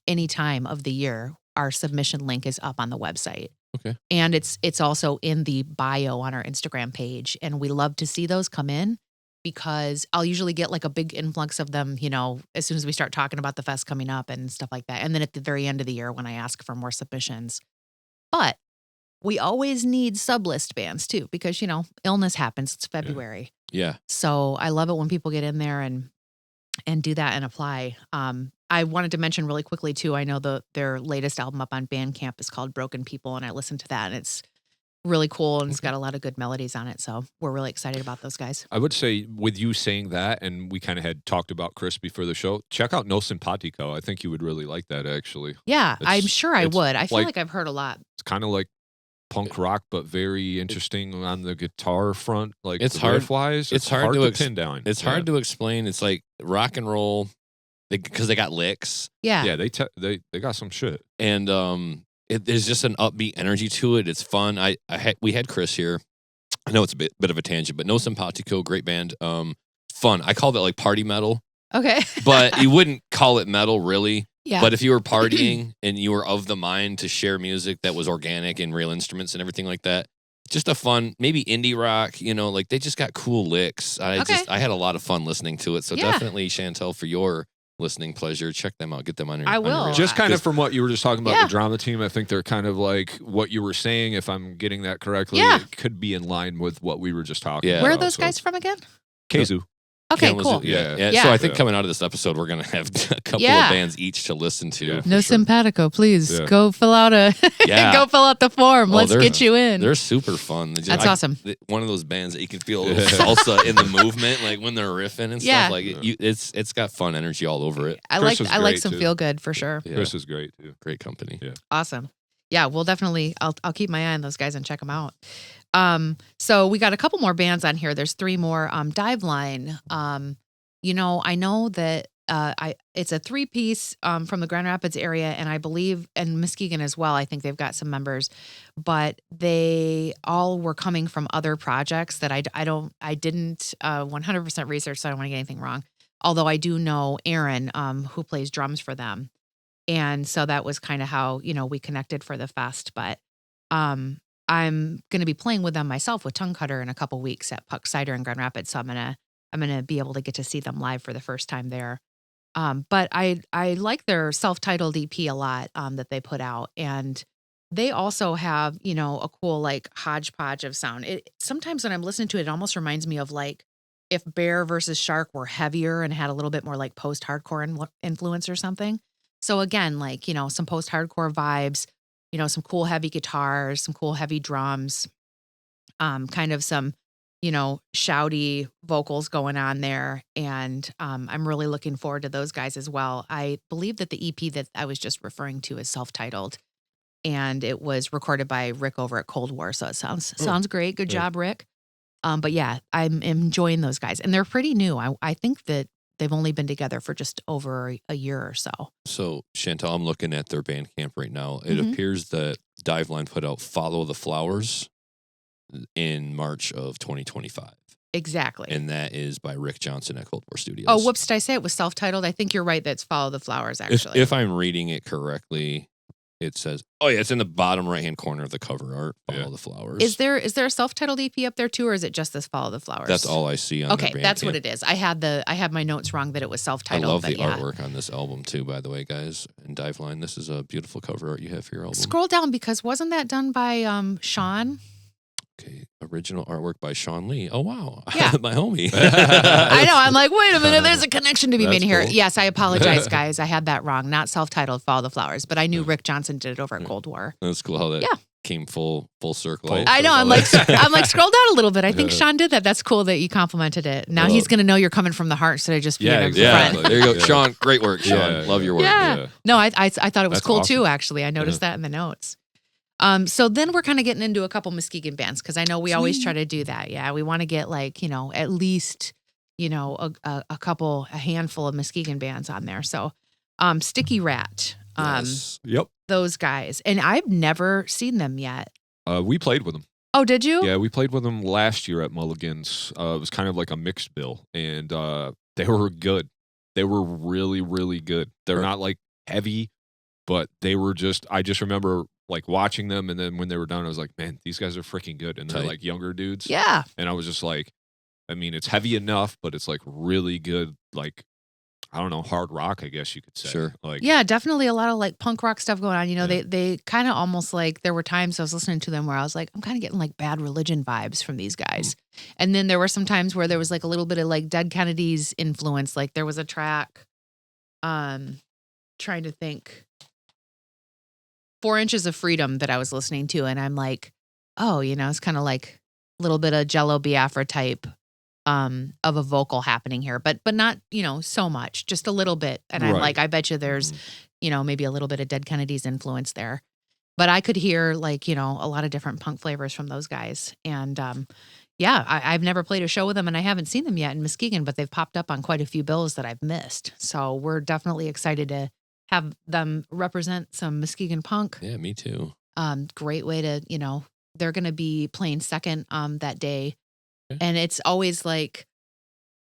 any time of the year, our submission link is up on the website. Okay. And it's also in the bio on our Instagram page. And we love to see those come in because I'll usually get like a big influx of them, as soon as we start talking about the fest coming up and stuff like that. And then at the very end of the year when I ask for more submissions. But we always need sublist bands too, because, illness happens. It's February. Yeah. So I love it when people get in there and do that and apply. I wanted to mention really quickly too, I know their latest album up on Bandcamp is called Broken People, and I listened to that and it's really cool and it's got a lot of good melodies on it. So we're really excited about those guys. I would say with you saying that, and we kind of had talked about Chris before the show, check out No Simpatico. I think you would really like that actually. Yeah, I'm sure I would. I feel like I've heard a lot. It's kind of like punk rock, but very interesting on the guitar front. Like it's hard wise. It's hard to pin down. It's hard to explain. It's like rock and roll because they got licks. Yeah. Yeah, they got some shit. And there's just an upbeat energy to it. It's fun. We had Chris here. I know it's a bit of a tangent, but No Simpatico, great band. Fun. I called it like party metal. Okay. But you wouldn't call it metal really. Yeah. But if you were partying and you were of the mind to share music that was organic and real instruments and everything like that, just a fun, maybe indie rock, like they just got cool licks. I had a lot of fun listening to it. So definitely, Chantal, for your listening pleasure, check them out. Get them on your I will. Just kind of from what you were just talking about the Drama Team, I think they're kind of like what you were saying, if I'm getting that correctly. Yeah. It could be in line with what we were just talking about. Where are those guys from again? Keizu. Okay, Can't cool. listen- yeah. Yeah. So I think coming out of this episode, we're gonna have a couple of bands each to listen to. Yeah. No for sure. simpatico, please Yeah. go fill out Yeah. go fill out the form. Oh, Let's they're- get you in. They're super fun. That's awesome. One of those bands that you can feel a little salsa in the movement, like when they're riffing and Yeah. stuff. Like it's got fun energy all over it. I Chris like is I like great, some too. feel good for sure. Yeah. Chris is great too. Great company. Yeah. Awesome. Yeah, we'll definitely I'll keep my eye on those guys and check them out. So we got a couple more bands on here. There's 3 more. Dive Line. I know that it's a 3-piece from the Grand Rapids area, and I believe in Muskegon as well. I think they've got some members, but they all were coming from other projects that I didn't 100% research, so I don't want to get anything wrong. Although I do know Aaron, who plays drums for them. And so that was kind of how, we connected for the fest. But I'm going to be playing with them myself with Tonguecutter in a couple weeks at Puck Cider in Grand Rapids. So I'm going to be able to get to see them live for the first time there. But I like their self-titled EP a lot that they put out. And they also have, a cool like hodgepodge of sound. Sometimes when I'm listening to it, it almost reminds me of like if Bear versus Shark were heavier and had a little bit more like post-hardcore influence or something. So again, like, some post-hardcore vibes, some cool heavy guitars, some cool heavy drums, kind of some, shouty vocals going on there. And I'm really looking forward to those guys as well. I believe that the EP that I was just referring to is self-titled, and it was recorded by Rick over at Cold War. So it sounds great. Good job, Rick. But yeah, I'm enjoying those guys, and they're pretty new. I think that they've only been together for just over a year or so. So, Chantal, I'm looking at their Bandcamp right now. It Mhm. appears that Dive Line put out Follow the Flowers in March of 2025. Exactly. And that is by Rick Johnson at Cold War Studios. Oh, whoops. Did I say it was self-titled? I think you're right. That's Follow the Flowers, actually. If I'm reading it correctly, it says, it's in the bottom right-hand corner of the cover art, Follow the Flowers. Is there a self-titled EP up there too, or is it just this Follow the Flowers? That's all I see on Okay, their that's Bandcamp. what it is. I had my notes wrong that it was I self-titled. love the but yeah. artwork on this album too, by the way, guys. And Dive Line, this is a beautiful cover art you have for your album. Scroll down, because wasn't that done by Sean? Okay, original artwork by Sean Lee. Oh, wow. Yeah. My homie. I know. I'm like, wait a minute. There's a connection to be That's made here. cool. Yes, I apologize, guys. I had that wrong. Not self-titled Follow the Flowers, but I knew Rick Johnson did it over at Cold War. That's cool how that Yeah. came full circle. Full I know. I'm like, scroll down a little bit. I think Yeah. Sean did that. That's cool that you complimented it. Now he's going to know you're coming from the heart instead of just being Yeah, a exactly. friend. There you go. Yeah. Sean, great work, Sean. Yeah, Love your work. Yeah. Yeah. No, I thought it was That's cool awesome. too, actually. I noticed that in the notes. So then we're kind of getting into a couple Muskegon bands, because I know we always try to do that. Yeah, we want to get like, at least, a handful of Muskegon bands on there. So Sticky Rat, Yes. Yep. those guys. And I've never seen them yet. We played with them. Oh, did you? Yeah, we played with them last year at Mulligan's. It was kind of like a mixed bill, and they were good. They were really, really good. They're not like heavy, but they were just. I just remember like watching them, and then when they were done, I was like, man, these guys are freaking good, and they're Tight. like younger dudes. Yeah. And I was just like, I mean, it's heavy enough, but it's like really good, like I don't know, hard rock, I guess you could say. Sure. Like, Yeah, definitely a lot of like punk rock stuff going on. Yeah. They kind of almost like, there were times I was listening to them where I was like, I'm kind of getting like Bad Religion vibes from these guys. And then there were some times where there was like a little bit of like Dead Kennedys influence. Like there was a track, trying to think, 4 Inches of Freedom that I was listening to. And I'm like, oh, it's kind of like a little bit of Jello Biafra type of a vocal happening here, but not, so much, just a little bit. And I'm Right. like, I bet you there's, maybe a little bit of Dead Kennedys influence there, but I could hear like, a lot of different punk flavors from those guys. And, I've never played a show with them, and I haven't seen them yet in Muskegon, but they've popped up on quite a few bills that I've missed. So we're definitely excited to have them represent some Muskegon punk. Yeah, me too. Great way to, they're going to be playing second that day. Okay. And it's always like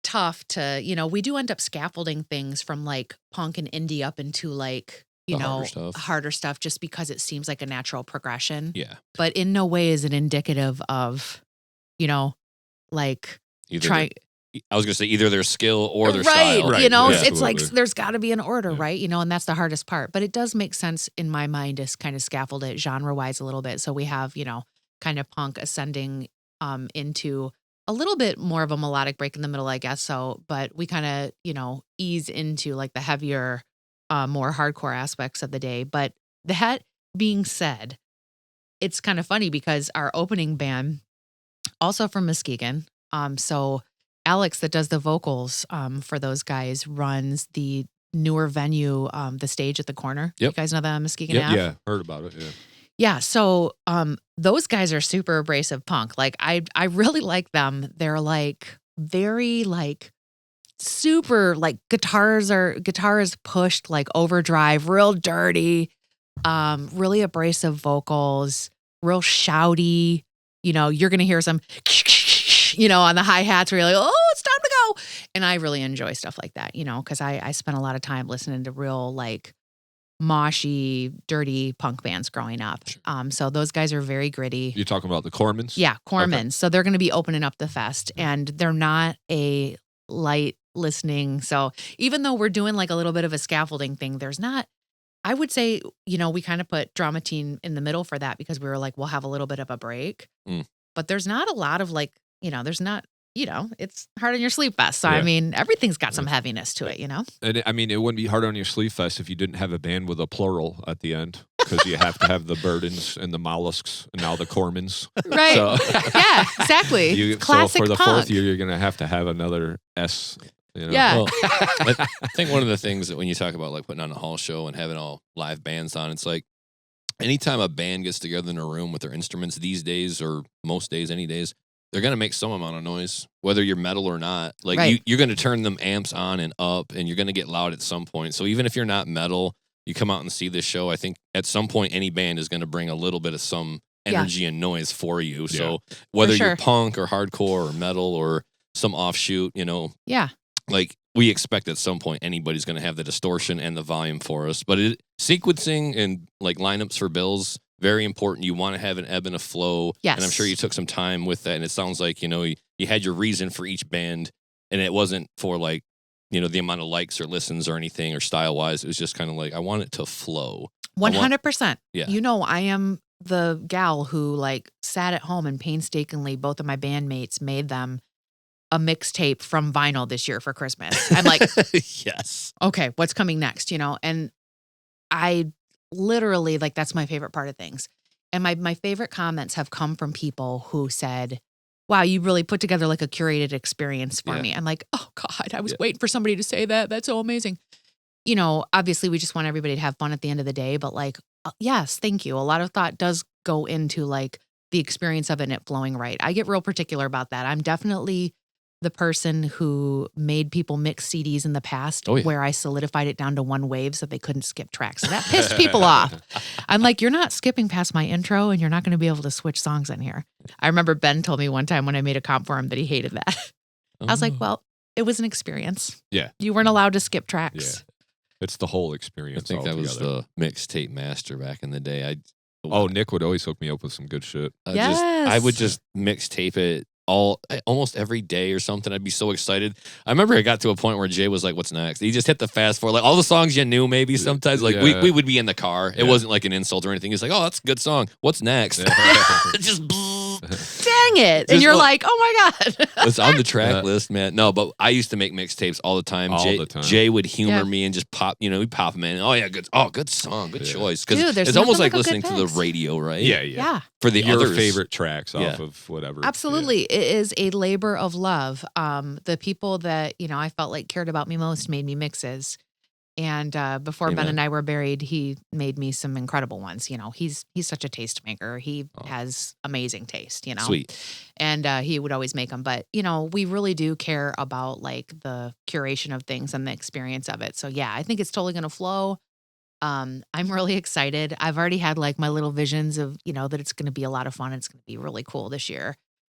tough to, we do end up scaffolding things from like punk and indie up into like, The harder harder stuff. stuff just because it seems like a natural progression. Yeah. But in no way is it indicative of, like Either trying. I was going to say either their skill or their Right. style. Right. It's Absolutely. like there's got to be an order, Yeah. right? And that's the hardest part. But it does make sense in my mind to kind of scaffold it genre wise a little bit. So we have, kind of punk ascending into a little bit more of a melodic break in the middle, I guess. So, but we kind of, ease into like the heavier, more hardcore aspects of the day. But that being said, it's kind of funny because our opening band, also from Muskegon, so Alex that does the vocals for those guys runs the newer venue, the stage at the corner. Yep. You guys know the Muskegon Ave? Yeah, heard about it. Yeah. Yeah, so those guys are super abrasive punk. Like I really like them. They're like very like super like guitar is pushed like overdrive, real dirty, really abrasive vocals, real shouty. You're gonna hear some on the hi-hats where you're like, oh, it's time to go. And I really enjoy stuff like that, because I spent a lot of time listening to real like moshy, dirty punk bands growing up. Sure. So those guys are very gritty. You're talking about the Cormans? Yeah, Cormans. Okay. So they're going to be opening up the fest, and they're not a light listening. So even though we're doing like a little bit of a scaffolding thing, there's not, I would say, we kind of put Drama Teen in the middle for that because we were like, we'll have a little bit of a break. But there's not a lot of like, there's not, it's hard on your sleep fest. So, Yeah. I mean, everything's got some heaviness to it, And it wouldn't be hard on your sleep fest if you didn't have a band with a plural at the end, because you have to have the burdens and the mollusks and now the Cormans. Right. So, yeah, exactly. so for the punk. fourth year, you're going to have another S. Yeah. Well, I think one of the things that when you talk about like putting on a hall show and having all live bands on, it's like anytime a band gets together in a room with their instruments these days, or most days, any days, they're going to make some amount of noise, whether you're metal or not. Like Right. you're going to turn them amps on and up, and you're going to get loud at some point. So even if you're not metal, you come out and see this show, I think at some point any band is going to bring a little bit of some energy and noise for you. So whether sure. you're punk or hardcore or metal or some offshoot, Yeah. like we expect at some point anybody's going to have the distortion and the volume for us. But sequencing and like lineups for bills, very important. You want to have an ebb and a flow. Yes. And I'm sure you took some time with that. And it sounds like, you had your reason for each band, and it wasn't for like, the amount of likes or listens or anything or style wise. It was just kind of like, I want it to flow. 100%. Yeah. I am the gal who like sat at home and painstakingly, both of my bandmates made them a mixtape from vinyl this year for Christmas. I'm like, yes. okay, what's coming next? And I literally like, that's my favorite part of things. And my favorite comments have come from people who said, wow, you really put together like a curated experience for me. I'm like, oh God, I was waiting for somebody to say that. That's so amazing. Obviously we just want everybody to have fun at the end of the day, but like, yes, thank you. A lot of thought does go into like the experience of it and it flowing right. I get real particular about that. I'm definitely the person who made people mix CDs in the past where I solidified it down to one wave so they couldn't skip tracks. So that pissed people off. I'm like, you're not skipping past my intro and you're not going to be able to switch songs in here. I remember Ben told me one time when I made a comp for him that he hated that. I was like, well, it was an experience. Yeah. You weren't allowed to skip tracks. Yeah. It's the whole experience. I think that was the mixtape master back in the day. Nick would always hook me up with some good shit. I would just mixtape it almost every day or something. I'd be so excited. I remember it got to a point where Jay was like, what's next? He just hit the fast forward. Like all the songs you knew maybe sometimes. Like we would be in the car. It wasn't like an insult or anything. He's like, oh, that's a good song. What's next? Just dang it. And you're like, oh my God. It's on the track list, man. No, but I used to make mixtapes all the time. Jay would humor me and just pop, he'd pop them in. Oh yeah, good song, good choice. Because it's almost like listening to the radio, right? Yeah. For the your others. favorite tracks off of whatever. Absolutely. It is a labor of love. The people that, I felt like cared about me most made me mixes. And before Ben and I were married, he made me some incredible ones. He's such a tastemaker. He has amazing taste, Sweet. And he would always make them. But, we really do care about like the curation of things and the experience of it. So yeah, I think it's totally going to flow. I'm really excited. I've already had like my little visions of, that it's going to be a lot of fun. It's going to be really cool this year.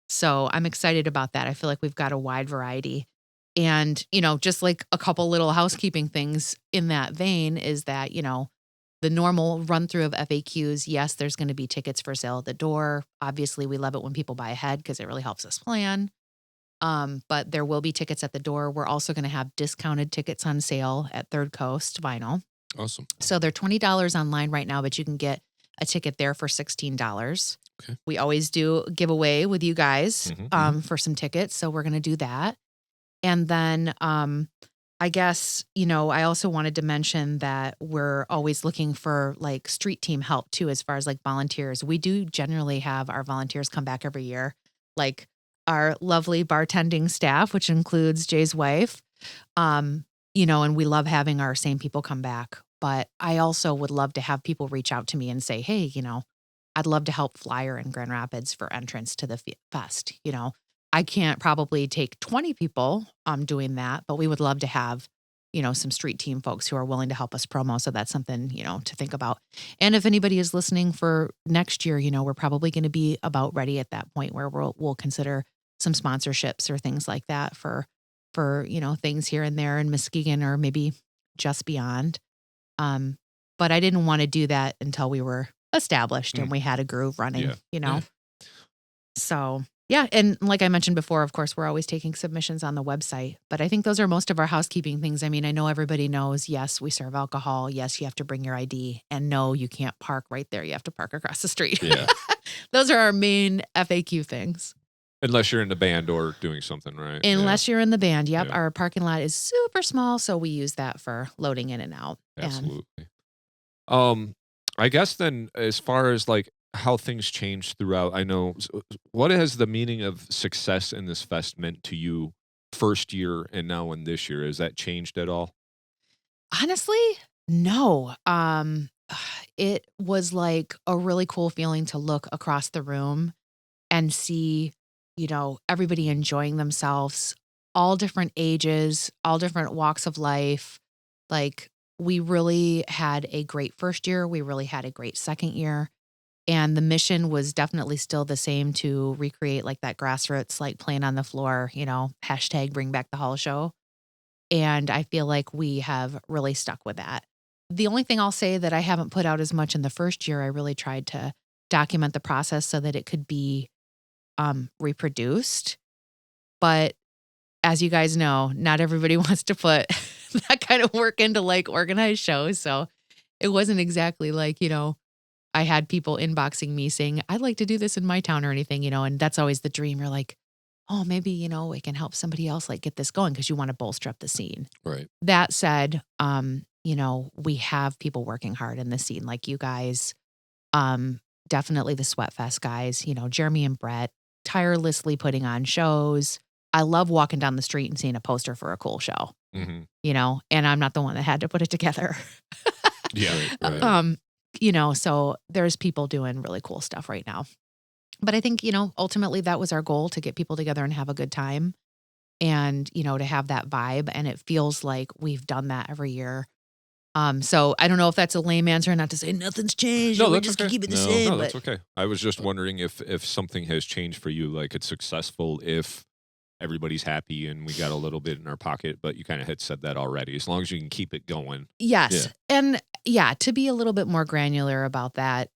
So I'm excited about that. I feel like we've got a wide variety. And, just like a couple little housekeeping things in that vein is that, the normal run through of FAQs, yes, there's going to be tickets for sale at the door. Obviously, we love it when people buy ahead because it really helps us plan. But there will be tickets at the door. We're also going to have discounted tickets on sale at Third Coast Vinyl. Awesome. So they're $20 online right now, but you can get a ticket there for $16. We always do a giveaway with you guys for some tickets. So we're going to do that. And then I guess, I also wanted to mention that we're always looking for like street team help too, as far as like volunteers. We do generally have our volunteers come back every year, like our lovely bartending staff, which includes Jay's wife. And we love having our same people come back. But I also would love to have people reach out to me and say, hey, I'd love to help flyer in Grand Rapids for entrance to the fest. I can't probably take 20 people doing that, but we would love to have, some street team folks who are willing to help us promo. So that's something, to think about. And if anybody is listening for next year, we're probably going to be about ready at that point where we'll consider some sponsorships or things like that for things here and there in Muskegon or maybe just beyond. But I didn't want to do that until we were established and we had a groove running, So, yeah. And like I mentioned before, of course, we're always taking submissions on the website, but I think those are most of our housekeeping things. I mean, I know everybody knows, yes, we serve alcohol. Yes, you have to bring your ID, and no, you can't park right there. You have to park across the street. Yeah. Those are our main FAQ things. Unless you're in the band or doing something, right? Unless you're in the band. Yep. Yeah. Our parking lot is super small, so we use that for loading in and out. Absolutely. I guess then, as far as like how things change throughout, I know, what has the meaning of success in this fest meant to you first year and now in this year? Has that changed at all? Honestly, no. It was like a really cool feeling to look across the room and see, everybody enjoying themselves, all different ages, all different walks of life. Like, we really had a great first year. We really had a great second year. And the mission was definitely still the same, to recreate like that grassroots, like playing on the floor, hashtag bring back the hall show. And I feel like we have really stuck with that. The only thing I'll say that I haven't put out as much in the first year, I really tried to document the process so that it could be reproduced. But as you guys know, not everybody wants to put that kind of work into like organized shows. So it wasn't exactly like, I had people inboxing me saying, I'd like to do this in my town or anything, and that's always the dream. You're like, oh, maybe, we can help somebody else like get this going, because you want to bolster up the scene. Right. That said, we have people working hard in the scene, like you guys, definitely the Sweatfest guys, Jeremy and Brett, tirelessly putting on shows. I love walking down the street and seeing a poster for a cool show, and I'm not the one that had to put it together. Yeah. Right. So there's people doing really cool stuff right now. But I think, ultimately that was our goal, to get people together and have a good time and, to have that vibe. And it feels like we've done that every year. So I don't know if that's a lame answer, not to say nothing's changed. No, we're that's just okay. gonna keep it the same. No, that's okay. I was just wondering if something has changed for you, like it's successful if everybody's happy and we got a little bit in our pocket, but you kind of had said that already. As long as you can keep it going. Yes. Yeah. And to be a little bit more granular about that,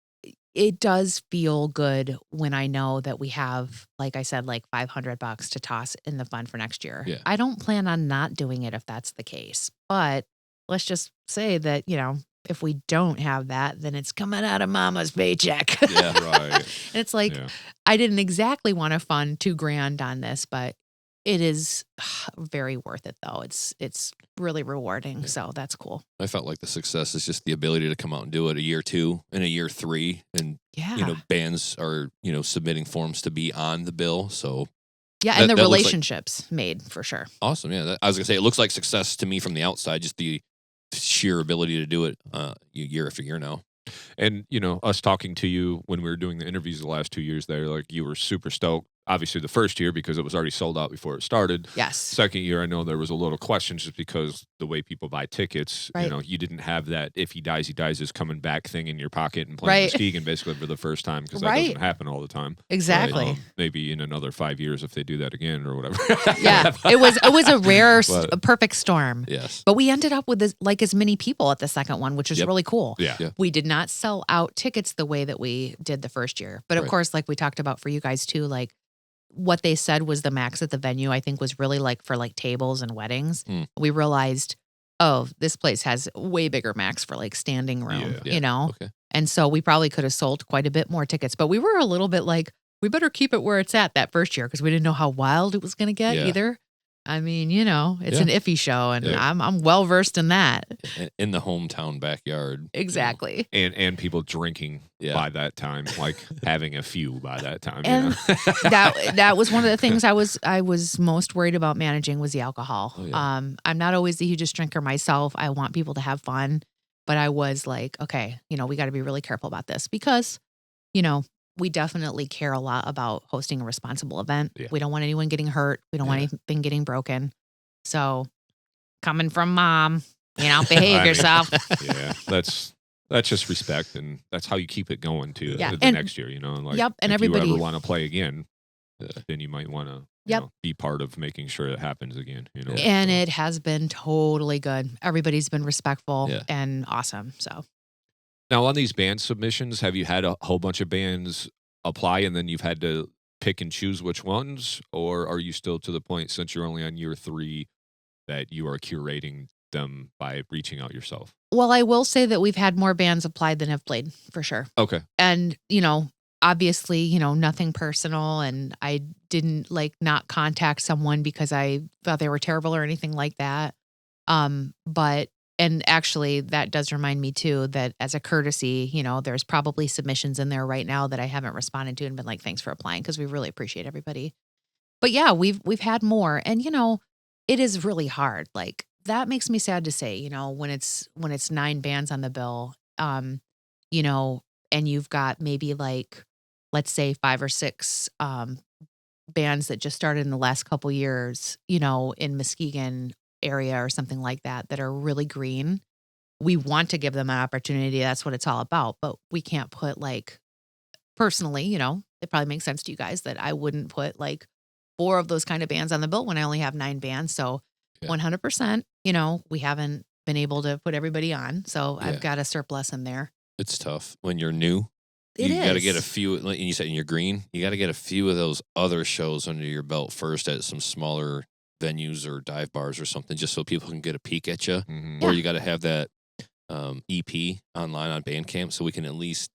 it does feel good when I know that we have, like I said, like $500 to toss in the fund for next year. Yeah. I don't plan on not doing it if that's the case. But let's just say that, if we don't have that, then it's coming out of mama's paycheck. Yeah, right. And it's like, I didn't exactly want to fund $2,000 on this, but it is very worth it, though. It's really rewarding. Yeah. So that's cool. I felt like the success is just the ability to come out and do it a year 2 and a year 3. And, bands are, submitting forms to be on the bill. So and the relationships made for sure. Awesome. Yeah. I was going to say, it looks like success to me from the outside, just the sheer ability to do it year after year now. And, us talking to you when we were doing the interviews the last 2 years there, like you were super stoked. Obviously the first year because it was already sold out before it started. Yes. Second year, I know there was a little question just because the way people buy tickets, right. You didn't have that if he dies is coming back thing in your pocket and playing Muskegon basically for the first time, because that doesn't happen all the time. Exactly. Right? Maybe in another 5 years if they do that again or whatever. Yeah. It was a rare, a perfect storm. Yes. But we ended up with as many people at the second one, which was really cool. Yeah. We did not sell out tickets the way that we did the first year. But of course, like we talked about for you guys too, like what they said was the max at the venue, I think was really like for like tables and weddings. We realized oh, this place has way bigger max for like standing room, Yeah. you know? Okay. And so we probably could have sold quite a bit more tickets, but we were a little bit like, we better keep it where it's at that first year because we didn't know how wild it was going to get Yeah. either. I mean, you know, it's an iffy show, and Yeah. I'm well versed in that. In the hometown backyard. Exactly. And people drinking Yeah. by that time, like having a few by that time. And you know? that was one of the things I was most worried about managing was the alcohol. Oh, yeah. I'm not always the hugest drinker myself. I want people to have fun, but I was like, okay, you know, we got to be really careful about this because, you know, we definitely care a lot about hosting a responsible event. Yeah. We don't want anyone getting hurt. We don't want anything getting broken. So coming from mom, you know, behave I mean, yourself. Yeah, that's just respect, and that's how you keep it going to Yeah. the And- next year. You know, like Yep, and if everybody- you ever want to play again, then you might want to Yep. be part of making sure it happens again. You know, And So- it has been totally good. Everybody's been respectful Yeah. and awesome. So Now, on these band submissions, have you had a whole bunch of bands apply and then you've had to pick and choose which ones? Or are you still to the point, since you're only on year 3, that you are curating them by reaching out yourself? well, I will say that we've had more bands applied than have played for sure. Okay. And, you know, obviously, you know, nothing personal. And I didn't like not contact someone because I thought they were terrible or anything like that. But, and actually that does remind me too, that as a courtesy, you know, there's probably submissions in there right now that I haven't responded to and been like, thanks for applying. Cause we really appreciate everybody. But yeah, we've had more, and you know, it is really hard. Like that makes me sad to say, you know, when it's 9 bands on the bill, you know, and you've got maybe like, let's say 5 or 6 bands that just started in the last couple years, you know, in Muskegon area or something like that are really green. We want to give them an opportunity. That's what it's all about. But we can't put like, personally, you know, it probably makes sense to you guys that I wouldn't put like 4 of those kind of bands on the bill when I only have 9 bands. So 100%, you know, we haven't been able to put everybody on. So I've got a surplus in there. It's tough when you're new. It You got to get a is. few, and you said in your green, you got to get a few of those other shows under your belt first at some smaller venues or dive bars or something, just so people can get a peek at you. Mhm. Or you got to have that EP online on Bandcamp so we can at least,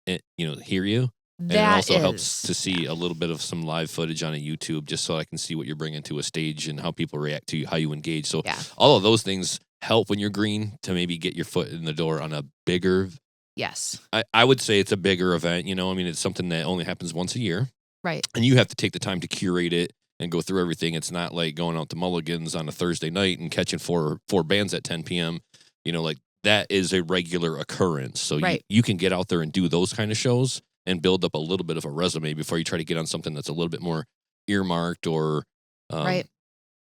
you know, hear you. And it That also helps is- to see a little bit of some live footage on a YouTube, just so I can see what you're bringing to a stage and how people react to you, how you engage. So Yeah. all of those things help when you're green to maybe get your foot in the door on a bigger. Yes. I would say it's a bigger event. You know, I mean, it's something that only happens once a year, Right. and you have to take the time to curate it and go through everything. It's not like going out to Mulligan's on a Thursday night and catching four bands at 10 p.m. You know, like that is a regular occurrence. So Right. you can get out there and do those kind of shows and build up a little bit of a resume before you try to get on something that's a little bit more earmarked or, Right.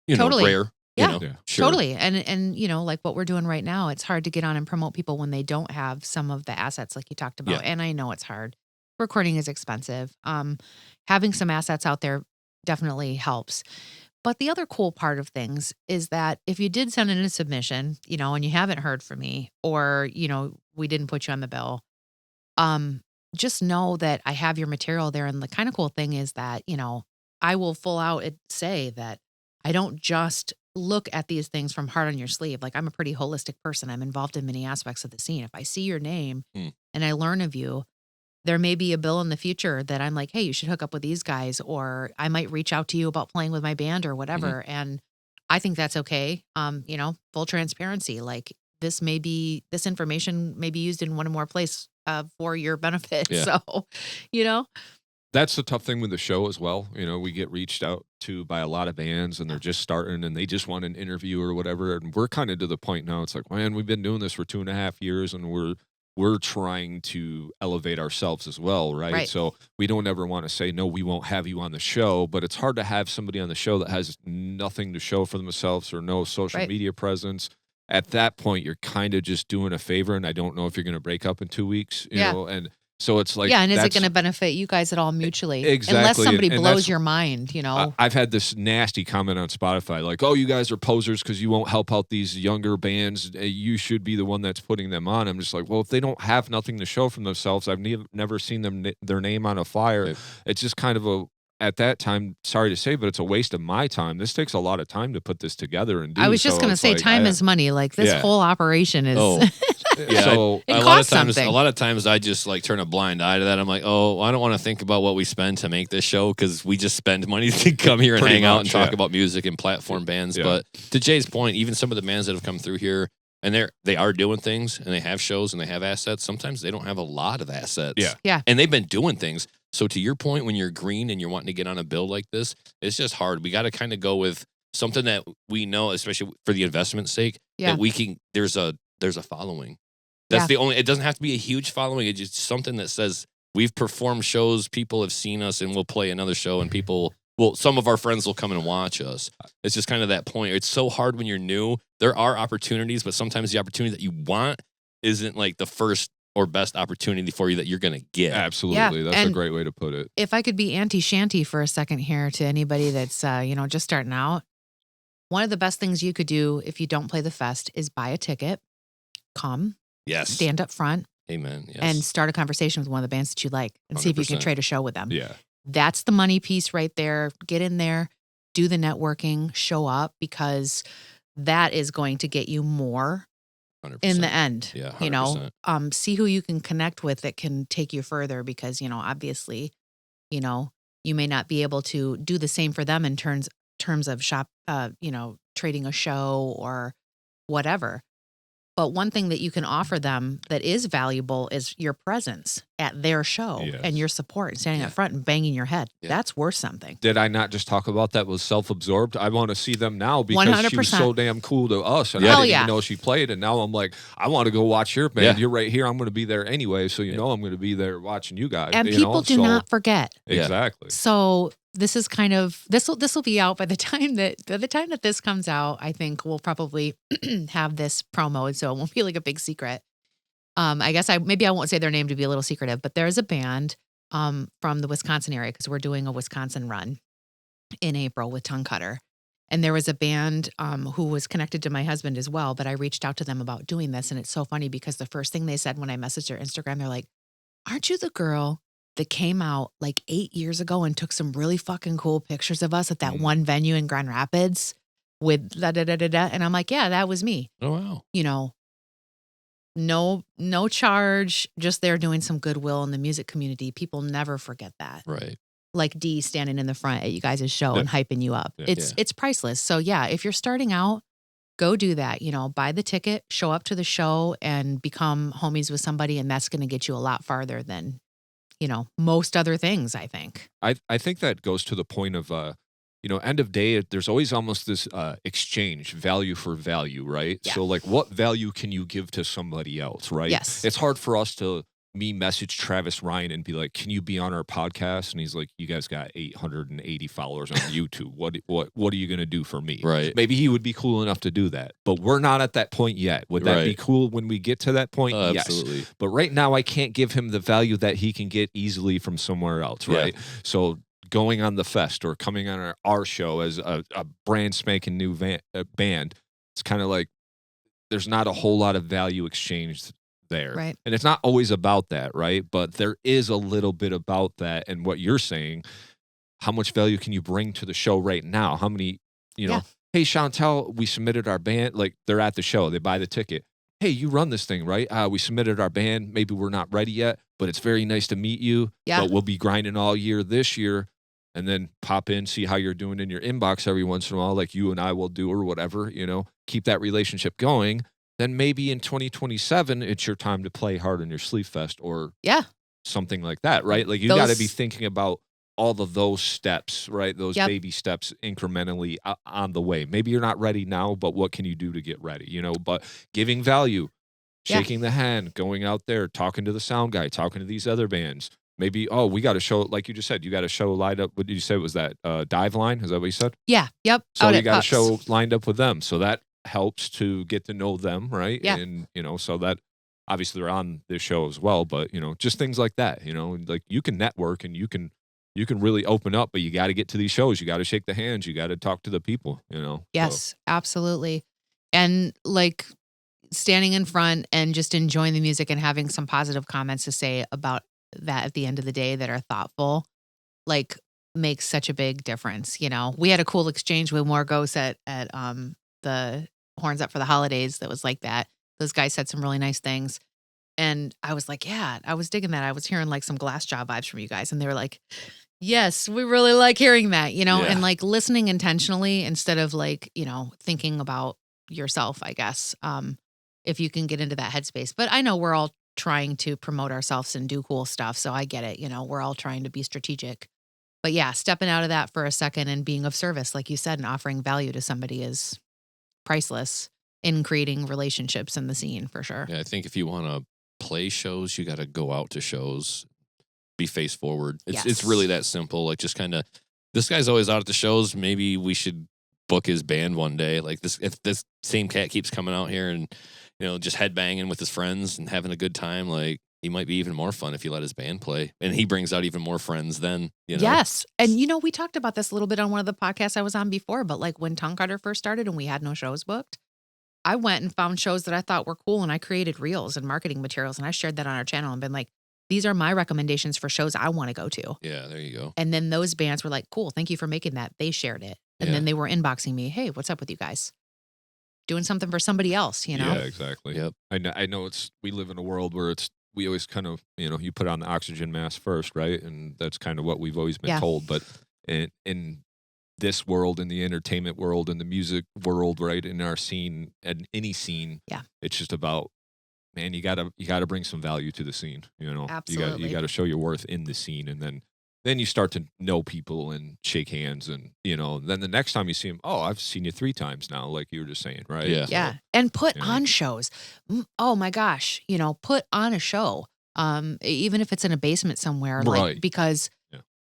you know, Totally. rare. Yeah. You know? Yeah. Sure. Totally. And you know, like what we're doing right now, it's hard to get on and promote people when they don't have some of the assets like you talked about. Yeah. And I know it's hard. Recording is expensive. Having some assets out there definitely helps. But the other cool part of things is that if you did send in a submission, you know, and you haven't heard from me, or, you know, we didn't put you on the bill, just know that I have your material there. And the kind of cool thing is that, you know, I will full out say that I don't just look at these things from heart on your sleeve. Like I'm a pretty holistic person. I'm involved in many aspects of the scene. If I see your name and I learn of you, there may be a bill in the future that I'm like, hey, you should hook up with these guys, or I might reach out to you about playing with my band or whatever. And I think that's okay. You know, full transparency. Like this information may be used in one or more places for your benefit. Yeah. So, you know, That's the tough thing with the show as well. You know, we get reached out to by a lot of bands and they're just starting and they just want an interview or whatever. And we're kind of to the point now. It's like, man, we've been doing this for 2.5 years and we're trying to elevate ourselves as well, right? Right. So we don't ever want to say, no, we won't have you on the show, but it's hard to have somebody on the show that has nothing to show for themselves or no social Right. media presence. At that point, you're kind of just doing a favor, and I don't know if you're going to break up in 2 weeks, you Yeah. know, and so it's like, yeah. And is it that's- going to benefit you guys at all mutually? Exactly, Unless somebody and blows that's- your mind, you know? I've had this nasty comment on Spotify, like, "Oh, you guys are posers because you won't help out these younger bands. You should be the one that's putting them on." I'm just like, well, if they don't have nothing to show from themselves, I've never seen them their name on a flyer. Right. It's just kind of at that time, sorry to say, but it's a waste of my time. This takes a lot of time to put this together and do. I was just going to say, time is money. Like this whole operation is. Yeah, so it costs a something. lot of times I just like turn a blind eye to that. I'm like, oh, I don't want to think about what we spend to make this show because we just spend money to come here and Pretty hang out much, and talk about music and platform bands. Yeah. But to Jay's point, even some of the bands that have come through here and they are doing things and they have shows and they have assets. Sometimes they don't have a lot of assets. Yeah. And they've been doing things. So to your point, when you're green and you're wanting to get on a bill like this, it's just hard. We got to kind of go with something that we know, especially for the investment's sake, that we can. There's a following. That's the only. It doesn't have to be a huge following. It's just something that says we've performed shows, people have seen us, and we'll play another show, and people. Well, some of our friends will come and watch us. It's just kind of that point. It's so hard when you're new. There are opportunities, but sometimes the opportunity that you want isn't like the first or best opportunity for you that you're going to get. Absolutely. That's a great way to put it. If I could be anti-shanty for a second here to anybody that's, just starting out, one of the best things you could do if you don't play the fest is buy a ticket, come, stand up front, amen, yes. and start a conversation with one of the bands that you like and see if you can 100%. trade a show with them. Yeah. That's the money piece right there. Get in there, do the networking, show up, because that is going to get you more 100%. in the end. Yeah, 100%. See who you can connect with that can take you further, because, obviously, you may not be able to do the same for them in terms of trading a show or whatever. But one thing that you can offer them that is valuable is your presence at their show and your support and standing up front and banging your head. Yeah. That's worth something. Did I not just talk about that was self-absorbed? I want to see them now because 100%. she was so damn cool to us. And I didn't even know she played. And now I'm like, I want to go watch your band. Yeah. You're right here. I'm going to be there anyway. So, I'm going to be there watching you guys. And people do not forget. Exactly. So this is kind of, this will be out by the time that this comes out. I think we'll probably have this promo. So it won't be like a big secret. I guess I won't say their name to be a little secretive, but there's a band from the Wisconsin area, because we're doing a Wisconsin run in April with Tonguecutter. And there was a band who was connected to my husband as well, but I reached out to them about doing this. And it's so funny because the first thing they said when I messaged their Instagram, they're like, aren't you the girl that came out like 8 years ago and took some really fucking cool pictures of us at that one venue in Grand Rapids with da-da-da-da-da? And I'm like, yeah, that was me. Oh, wow. No charge, just there doing some goodwill in the music community. People never forget that. Right. Like Dee standing in the front at you guys' show and hyping you up. Yeah. It's priceless. So yeah, if you're starting out, go do that. Buy the ticket, show up to the show, and become homies with somebody, and that's going to get you a lot farther than, most other things, I think. I think that goes to the point of end of day, there's always almost this exchange, value for value, right? Yeah. So like, what value can you give to somebody else, right? Yes. It's hard for us to message Travis Ryan and be like, can you be on our podcast? And he's like, you guys got 880 followers on YouTube. What are you going to do for me? Right. Maybe he would be cool enough to do that, but we're not at that point yet. Would that be cool when we get to that point? Yes. Absolutely. But right now I can't give him the value that he can get easily from somewhere else, right? Yeah. So going on the fest or coming on our show as a brand spanking new band, it's kind of like there's not a whole lot of value exchanged there. Right. And it's not always about that, right? But there is a little bit about that. And what you're saying, how much value can you bring to the show right now? How many, hey, Chantal, we submitted our band. Like, they're at the show. They buy the ticket. Hey, you run this thing, right? We submitted our band. Maybe we're not ready yet, but it's very nice to meet you. Yeah. But we'll be grinding all year this year. And then pop in, see how you're doing in your inbox every once in a while, like you and I will do or whatever, keep that relationship going. Then maybe in 2027, it's your time to play hard on your Sleep Fest or something like that, right? Like, you got to be thinking about all of those steps, right? Those baby steps incrementally on the way. Maybe you're not ready now, but what can you do to get ready? But giving value, shaking the hand, going out there, talking to the sound guy, talking to these other bands. Maybe, we got a show, like you just said, you got a show lined up. What did you say? Was that Dive Line? Is that what you said? Yeah. Yep. So you got a show lined up with them. So that helps to get to know them, right? Yeah. And, so that obviously they're on this show as well, but, just things like that, like you can network and you can really open up, but you got to get to these shows. You got to shake the hands. You got to talk to the people, Yes, so. Absolutely. And like standing in front and just enjoying the music and having some positive comments to say about that at the end of the day that are thoughtful. Like, makes such a big difference. You know, we had a cool exchange with Morgos at the Horns Up for the Holidays that was like that. Those guys said some really nice things. And I was like, yeah, I was digging that. I was hearing like some Glass Jaw vibes from you guys. And they were like, yes, we really like hearing that, you know, and like listening intentionally instead of like, you know, thinking about yourself, I guess, if you can get into that headspace. But I know we're all trying to promote ourselves and do cool stuff. So I get it. You know, we're all trying to be strategic. But yeah, stepping out of that for a second and being of service, like you said, and offering value to somebody is priceless in creating relationships in the scene for sure. Yeah, I think if you want to play shows, you got to go out to shows, be face forward. It's really that simple. Like just kind of, this guy's always out at the shows. Maybe we should book his band one day. Like this, if this same cat keeps coming out here and, you know, just headbanging with his friends and having a good time, like he might be even more fun if you let his band play. And he brings out even more friends then, you know? Yes. And, you know, we talked about this a little bit on one of the podcasts I was on before, but like when Tonguecutter first started and we had no shows booked, I went and found shows that I thought were cool and I created reels and marketing materials and I shared that on our channel and been like, these are my recommendations for shows I want to go to. Yeah, there you go. And then those bands were like, cool, thank you for making that. They shared it. And then they were inboxing me, hey, what's up with you guys? Doing something for somebody else, you know? Yeah, exactly. Yep. I know we live in a world where we always kind of, you know, you put on the oxygen mask first, right? And that's kind of what we've always been told. But in this world, in the entertainment world, in the music world, right, in our scene, and any scene, it's just about, man, you gotta bring some value to the scene. You know, absolutely. You gotta show your worth in the scene, and then you start to know people and shake hands, and you know, then the next time you see them, oh, I've seen you 3 times now, like you were just saying, right? Yeah, yeah, and put on shows. Oh my gosh, you know, put on a show, even if it's in a basement somewhere, like because.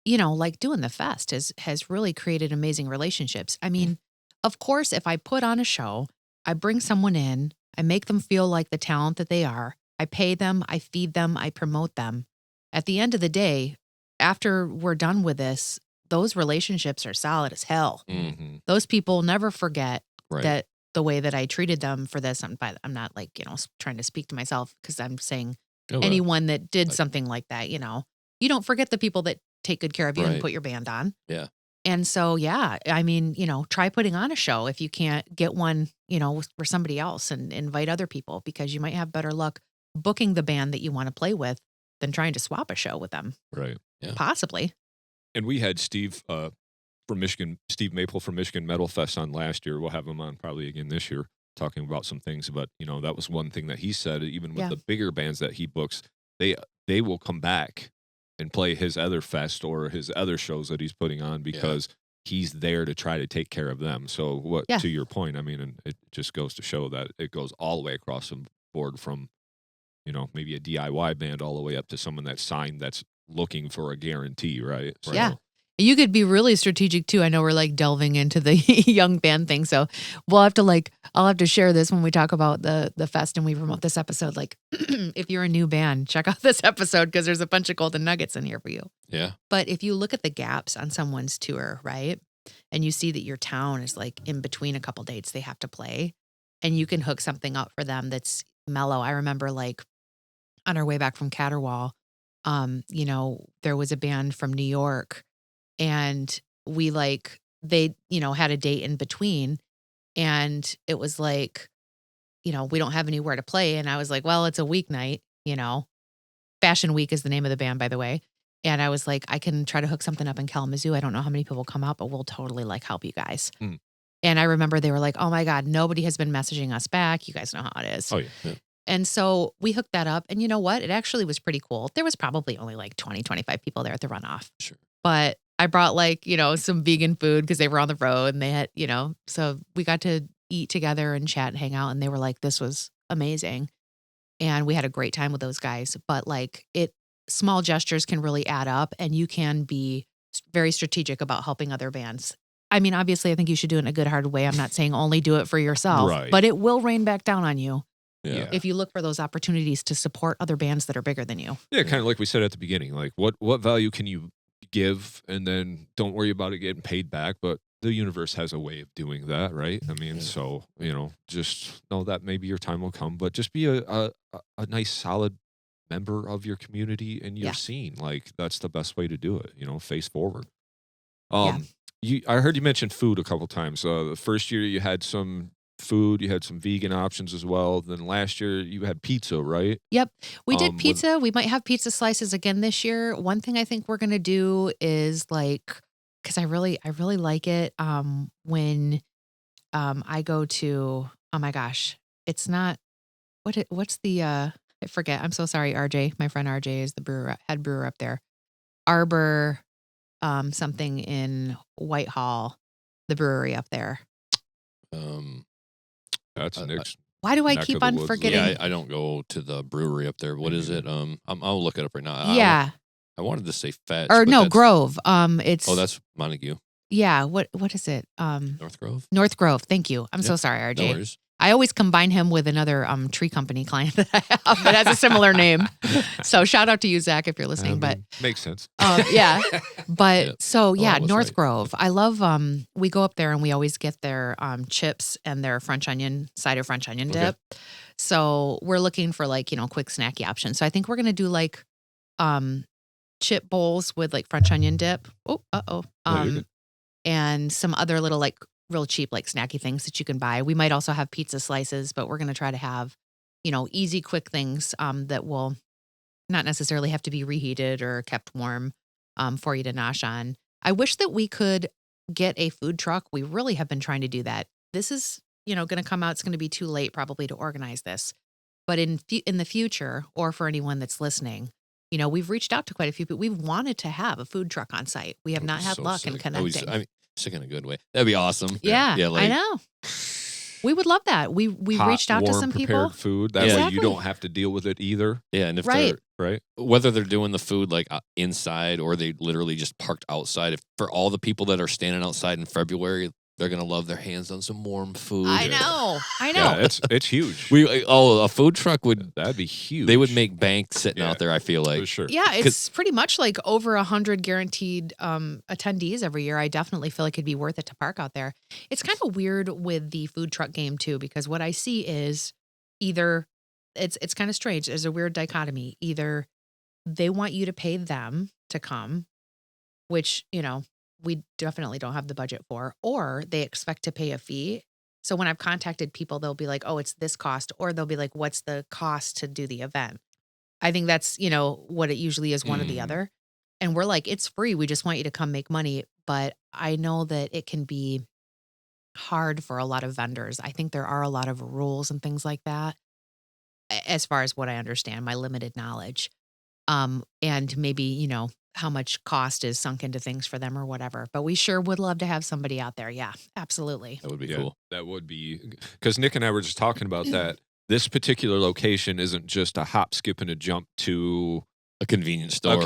You know, like doing the fest has really created amazing relationships. I mean, of course, if I put on a show, I bring someone in, I make them feel like the talent that they are, I pay them, I feed them, I promote them. At the end of the day, after we're done with this, those relationships are solid as hell. Mm-hmm. Those people never forget that the way that I treated them for this. I'm not like, you know, trying to speak to myself because I'm saying anyone that did something like that, you know, you don't forget the people that take good care of you and put your band on. Yeah. And so, yeah, I mean, you know, try putting on a show if you can't get one, you know, for somebody else and invite other people because you might have better luck booking the band that you want to play with than trying to swap a show with them. Right. Yeah. Possibly. And we had Steve from Michigan, Steve Maple from Michigan Metal Fest on last year. We'll have him on probably again this year talking about some things. But, you know, that was one thing that he said, even with the bigger bands that he books, they will come back and play his other fest or his other shows that he's putting on because he's there to try to take care of them. So to your point, I mean, and it just goes to show that it goes all the way across the board from, you know, maybe a DIY band all the way up to someone that's signed that's looking for a guarantee, right? So, yeah. You could be really strategic too. I know we're like delving into the young band thing. So I'll have to share this when we talk about the fest and we promote this episode. Like if you're a new band, check out this episode because there's a bunch of golden nuggets in here for you. Yeah. But if you look at the gaps on someone's tour, right? And you see that your town is like in between a couple dates they have to play and you can hook something up for them that's mellow. I remember like on our way back from Caterwall, you know, there was a band from New York and they, you know, had a date in between and it was like, you know, we don't have anywhere to play. And I was like, well, it's a weeknight, you know, Fashion Week is the name of the band, by the way. And I was like, I can try to hook something up in Kalamazoo. I don't know how many people will come out, but we'll totally like help you guys. And I remember they were like, oh my God, nobody has been messaging us back. You guys know how it is. Oh yeah. And so we hooked that up and you know what? It actually was pretty cool. There was probably only like 20, 25 people there at the runoff. Sure. But I brought like, you know, some vegan food because they were on the road and they had, you know, so we got to eat together and chat and hang out. And they were like, this was amazing. And we had a great time with those guys. But like small gestures can really add up and you can be very strategic about helping other bands. I mean, obviously, I think you should do it in a good hearted way. I'm not saying only do it for yourself, but it will rain back down on you. Yeah. If you look for those opportunities to support other bands that are bigger than you. Yeah, kind of like we said at the beginning, like what value can you give and then don't worry about it getting paid back, but the universe has a way of doing that, right? I mean, so, you know, just know that maybe your time will come, but just be a nice, solid member of your community and your scene. Like, that's the best way to do it, you know, face forward. I heard you mention food a couple times. The first year you had some food, you had some vegan options as well. Then last year you had pizza, right? Yep. We did pizza. We might have pizza slices again this year. One thing I think we're going to do is because I really like it. When I go to, oh my gosh, it's not, what's the, I forget. I'm so sorry, RJ. My friend RJ is the head brewer up there. Arbor, something in Whitehall, the brewery up there. That's next. Why do I keep on forgetting? Yeah, I don't go to the brewery up there. What is it? I'll look it up right now. Yeah. I wanted to say Fetch. Or no, Grove. It's. Oh, that's Montague. Yeah. What is it? North Grove. North Grove. Thank you. I'm so sorry, RJ. No worries. I always combine him with another tree company client that I have that has a similar name. So shout out to you, Zach, if you're listening. But makes sense. Yeah. But Yep. so yeah, North right. Grove. I love we go up there and we always get their chips and their cider French onion dip. So we're looking for quick snacky options. So I think we're gonna do chip bowls with French onion dip. And some other little real cheap snacky things that you can buy. We might also have pizza slices, but we're going to try to have, easy, quick things that will not necessarily have to be reheated or kept warm for you to nosh on. I wish that we could get a food truck. We really have been trying to do that. This is, going to come out. It's going to be too late probably to organize this. But in the future, or for anyone that's listening, we've reached out to quite a few people. We've wanted to have a food truck on site. We have not had luck in connecting. Sick in a good way. That'd be awesome. Yeah, I know. We would love that. We reached out to some people. Food. That way you don't have to deal with it either. Yeah, and if they're whether they're doing the food inside or they literally just parked outside. If for all the people that are standing outside in February, they're gonna love their hands on some warm food. I know. Yeah, it's huge. A food truck that'd be huge. They would make bank sitting out there. I feel like for sure. Yeah, it's pretty much over 100 guaranteed attendees every year. I definitely feel like it'd be worth it to park out there. It's kind of weird with the food truck game too, because what I see is either it's kind of strange. There's a weird dichotomy. Either they want you to pay them to come, which we definitely don't have the budget for, or they expect to pay a fee. So when I've contacted people, they'll be like, oh, it's this cost, or they'll be like, what's the cost to do the event? I think that's, what it usually is, one or the other. And we're like, it's free. We just want you to come make money. But I know that it can be hard for a lot of vendors. I think there are a lot of rules and things like that, as far as what I understand, my limited knowledge. And maybe, how much cost is sunk into things for them or whatever. But we sure would love to have somebody out there. Yeah, absolutely. That would be cool. That would be, because Nick and I were just talking about that. This particular location isn't just a hop, skip, and a jump to a convenience store,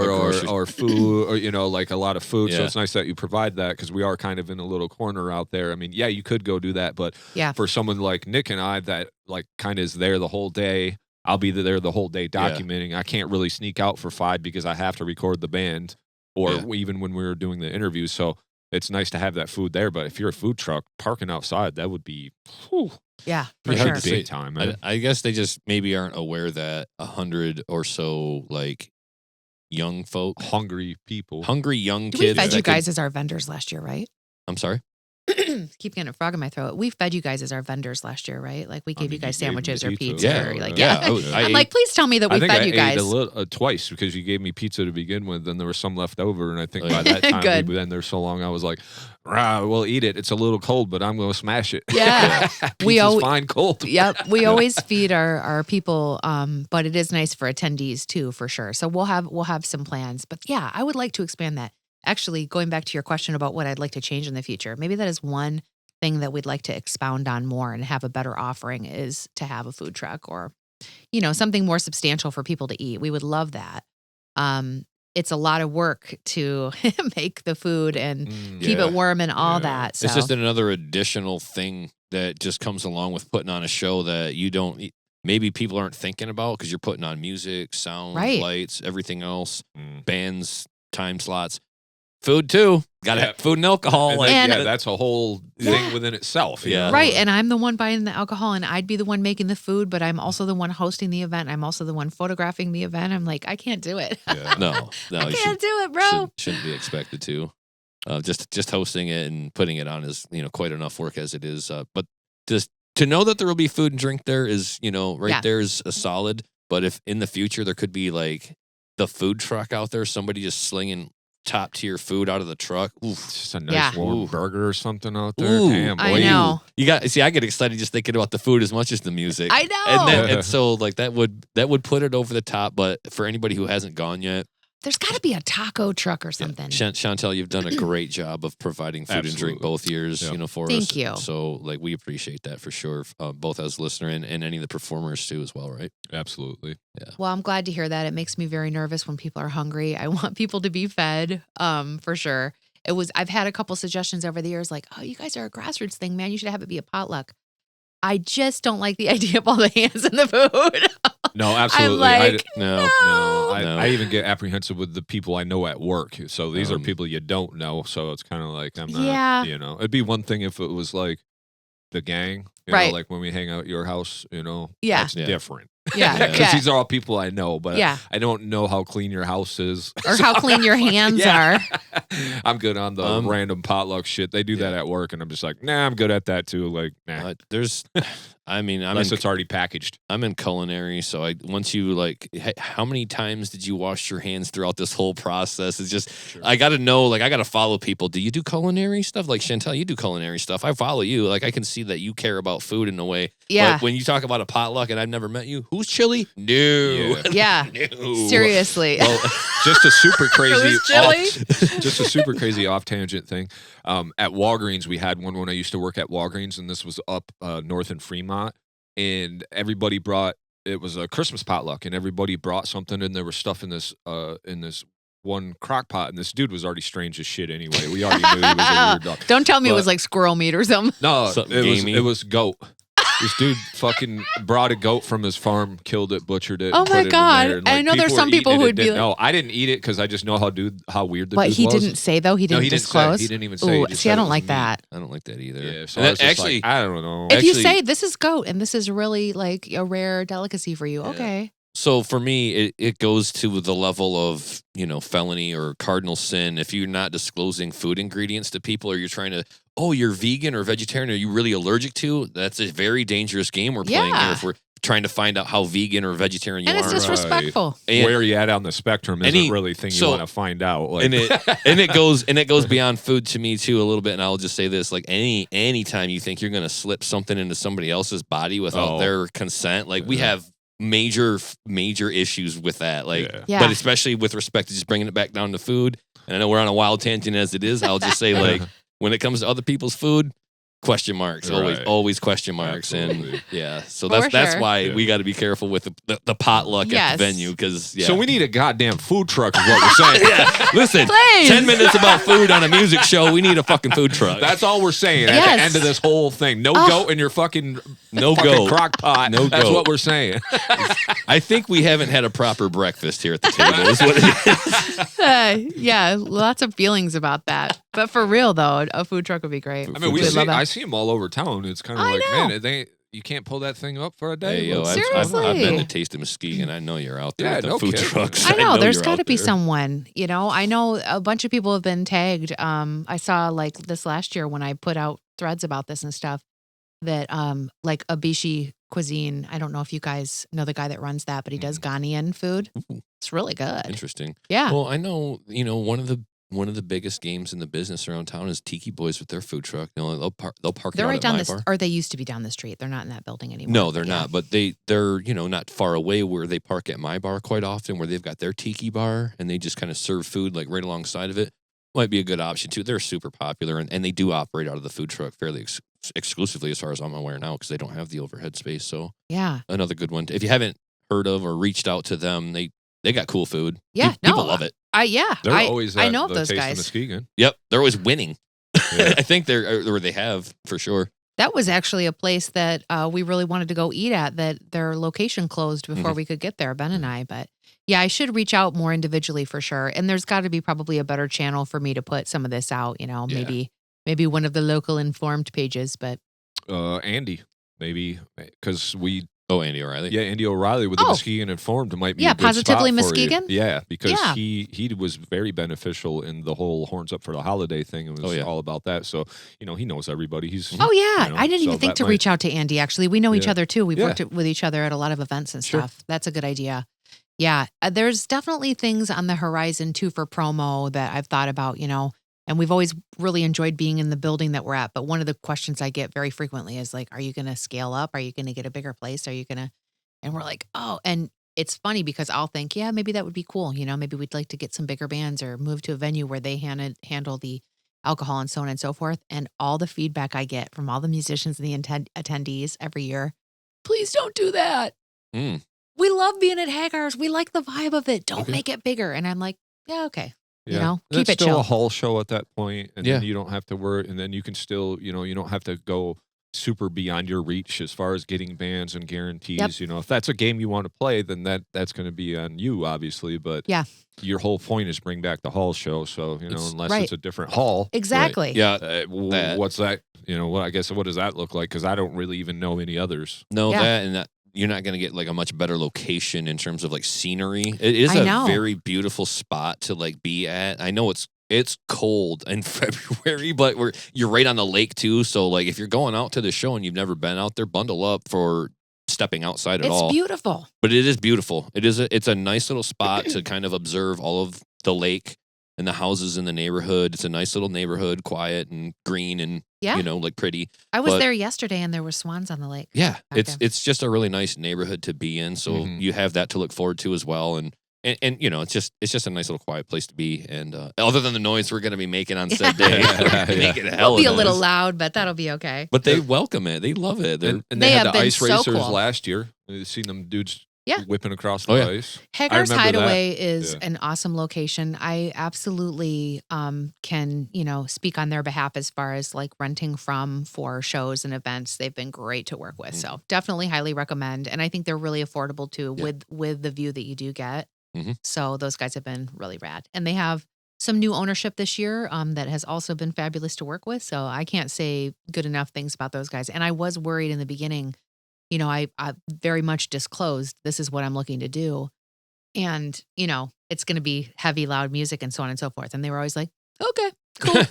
or food, or a lot of food. Yeah. So it's nice that you provide that, because we are kind of in a little corner out there. I mean, yeah, you could go do that, but for someone like Nick and I that kind of is there the whole day, I'll be there the whole day documenting. Yeah. I can't really sneak out for 5 because I have to record the band, or even when we were doing the interviews. So it's nice to have that food there. But if you're a food truck parking outside, that would be for sure. Big time, man. I guess they just maybe aren't aware that 100 or so young folk, hungry young kids. We fed you guys as our vendors last year, right? I'm sorry. Keep getting a frog in my throat. We fed you guys as our vendors last year, right? We gave you guys sandwiches or pizza. I'm please tell me that we fed you guys. I ate twice, because you gave me pizza to begin with, and there was some left over, and I think by that time we've been there so long, I was like, we'll eat it. It's a little cold, but I'm going to smash it. Yeah. Pizza's fine cold. Yep. We always feed our people, but it is nice for attendees too, for sure. So we'll have some plans. But yeah, I would like to expand that. Actually, going back to your question about what I'd like to change in the future, maybe that is one thing that we'd like to expound on more and have a better offering, is to have a food truck, or, something more substantial for people to eat. We would love that. It's a lot of work to make the food and keep it warm and all that. So. It's just another additional thing that just comes along with putting on a show that maybe people aren't thinking about, because you're putting on music, sound, lights, everything else, bands, time slots. Food too. Got to have food and alcohol. And that's a whole thing within itself. Yeah. Right. And I'm the one buying the alcohol, and I'd be the one making the food, but I'm also the one hosting the event. I'm also the one photographing the event. I'm like, I can't do it. Yeah. No, I can't do it, bro. Shouldn't be expected to. Just hosting it and putting it on is quite enough work as it is. But just to know that there will be food and drink there is there is a solid. But if in the future there could be like the food truck out there, somebody just slinging top tier food out of the truck. Oof. Just a nice warm burger or something out there. Ooh, damn, boy. I know. I get excited just thinking about the food as much as the music. I know. And so like that would put it over the top. But for anybody who hasn't gone yet, there's got to be a taco truck or something. Chantal, you've done a great job of providing food and drink both years, for us. Thank you. So like we appreciate that for sure, both as a listener and any of the performers too as well, right? Absolutely. Yeah. Well, I'm glad to hear that. It makes me very nervous when people are hungry. I want people to be fed, for sure. I've had a couple suggestions over the years, like, oh, you guys are a grassroots thing, man. You should have it be a potluck. I just don't like the idea of all the hands in the food. No, absolutely. I'm like, no. I even get apprehensive with the people I know at work. So these are people you don't know. So it's kind of like, I'm not, it'd be one thing if it was like the gang, right? Like when we hang out at your house, that's different. Yeah. Because these are all people I know, but yeah. I don't know how clean your house is. Or how clean your hands are. I'm good on the random potluck shit. They do that at work, and I'm just like, nah, I'm good at that too. Like, nah. Unless it's already packaged. I'm in culinary, so once you how many times did you wash your hands throughout this whole process? It's just, I got to know, I got to follow people. Do you do culinary stuff? Like Chantal, you do culinary stuff. I follow you. Like I can see that you care about food in a way. Yeah. But when you talk about a potluck and I've never met you, who's chili? No. Yeah. No. Seriously. Well, just a super crazy, chili? off tangent thing. At Walgreens, we had one when I used to work at Walgreens, and this was up north in Fremont, and everybody brought. It was a Christmas potluck, and everybody brought something, and there was stuff in this one crock pot, and this dude was already strange as shit anyway. We already knew he was a weird dog. Don't tell me it was like squirrel meat or something. No, it was goat. This dude fucking brought a goat from his farm, killed it, butchered it. Oh my God. And I know there's some people who would be like, no, I didn't eat it because I just know how weird the dude was. But he didn't say though? He didn't disclose? He didn't even say. See, I don't like that. I don't like that either. Yeah, so I was just like, I don't know. If you say this is goat and this is really like a rare delicacy for you, okay. So for me, it goes to the level of, felony or cardinal sin. If you're not disclosing food ingredients to people, or you're trying to, you're vegan or vegetarian, are you really allergic to? That's a very dangerous game we're playing here if we're trying to find out how vegan or vegetarian you are. And it's disrespectful. Right. Where you at on the spectrum isn't really a thing you want to find out. Like. And it goes beyond food to me too a little bit. And I'll just say this, like any time you think you're going to slip something into somebody else's body without their consent, like we have major issues with that, but especially with respect to just bringing it back down to food. And I know we're on a wild tangent as it is. I'll just say when it comes to other people's food, question marks, always question marks. Absolutely. And so that's why we got to be careful with the potluck at the venue, because so we need a goddamn food truck is what we're saying. Listen, Please. 10 minutes about food on a music show, we need a fucking food truck. That's all we're saying at the end of this whole thing. No goat in your fucking crock pot. That's what we're saying. I think we haven't had a proper breakfast here at the table is what it is. Yeah, lots of feelings about that. But for real though, a food truck would be great. I mean, I see them all over town. It's kind of like, man, you can't pull that thing up for a day. Hey, Seriously. I've been to Taste of Muskegon. I know you're out there with the food trucks. I know there's got to be someone. I know a bunch of people have been tagged. I saw like this last year when I put out threads about this and stuff that like Abishi Cuisine. I don't know if you guys know the guy that runs that, but he does Ghanaian food. It's really good. Interesting. Yeah. Well, I know one of the biggest games in the business around town is Tiki Boys with their food truck. They'll park. They're right down bar. or they used to be down the street. They're not in that building anymore. No, they're not. But they're not far away where they park at my bar quite often, where they've got their Tiki bar and they just kind of serve food like right alongside of it. Might be a good option too. They're super popular and they do operate out of the food truck fairly exclusively, as far as I'm aware now, because they don't have the overhead space. So another good one. If you haven't heard of or reached out to them, they got cool food. Yeah, people love it. They're always I know the those Taste guys. of Muskegon. Yep, they're always winning. I think they have for sure. That was actually a place that we really wanted to go eat at, that their location closed before we could get there, Ben and I. But yeah, I should reach out more individually for sure. And there's got to be probably a better channel for me to put some of this out, maybe one of the local informed pages. But Andy, maybe, because we Oh, Andy O'Reilly. Yeah, Andy O'Reilly with the Muskegon Informed might be a good Positively spot for Muskegon. you. Yeah, because he was very beneficial in the whole Horns Up for the Holiday thing. It was all about that. So, he knows everybody. He's I didn't even think to reach out to Andy, actually. We know each other, too. We've worked with each other at a lot of events and stuff. That's a good idea. Yeah, there's definitely things on the horizon, too, for promo that I've thought about, and we've always really enjoyed being in the building that we're at. But one of the questions I get very frequently is like, are you going to scale up? Are you going to get a bigger place? Are you going to... And we're like, oh, and it's funny because I'll think, yeah, maybe that would be cool. Maybe we'd like to get some bigger bands or move to a venue where they handle the alcohol and so on and so forth. And all the feedback I get from all the musicians and the attendees every year, please don't do that. We love being at Hagar's. We like the vibe of it. Don't make it bigger. And I'm like, yeah, okay. Yeah. Keep it still chill. A hall show at that point, and then you don't have to worry, and then you can still, you don't have to go super beyond your reach as far as getting bands and guarantees. If that's a game you want to play, then that's going to be on you, obviously. But your whole point is bring back the hall show. So unless it's a different hall, exactly. Right. Yeah. What's that? I guess what does that look like? Because I don't really even know any others. No, that and that. You're not going to get like a much better location in terms of like scenery. It is a very beautiful spot to like be at. I know it's cold in February, but you're right on the lake too. So like if you're going out to the show and you've never been out there, bundle up for stepping outside at all. It's beautiful. But it is beautiful. It's a nice little spot to kind of observe all of the lake and the houses in the neighborhood. It's a nice little neighborhood, quiet and green and like pretty. I was there yesterday and there were swans on the lake. Yeah, it's just a really nice neighborhood to be in. So you have that to look forward to as well. And it's just a nice little quiet place to be. And other than the noise we're going to be making on said day, it'll be a little loud, but that'll be okay. But they welcome it. They love it. And they had the ice racers last year. You've seen them dudes whipping across the ice. Hagar's Hideaway is an awesome location. I absolutely can, speak on their behalf as far as like renting from for shows and events. They've been great to work with. So definitely highly recommend. And I think they're really affordable too with the view that you do get. So those guys have been really rad. And they have some new ownership this year that has also been fabulous to work with. So I can't say good enough things about those guys. And I was worried in the beginning, I very much disclosed this is what I'm looking to do. And, it's going to be heavy, loud music and so on and so forth. And they were always like, okay, cool.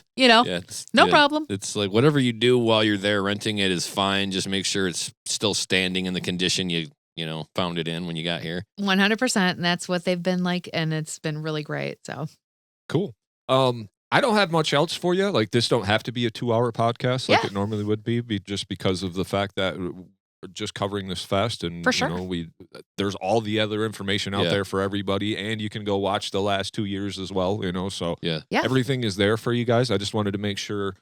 No problem. It's like whatever you do while you're there renting it is fine. Just make sure it's still standing in the condition you found it in when you got here. 100%. And that's what they've been like. And it's been really great. So cool. I don't have much else for you. Like this don't have to be a 2-hour podcast like it normally would be just because of the fact that we're just covering this fest. And, for sure. There's all the other information out there for everybody. And you can go watch the last 2 years as well, So everything is there for you guys. I just wanted to make sure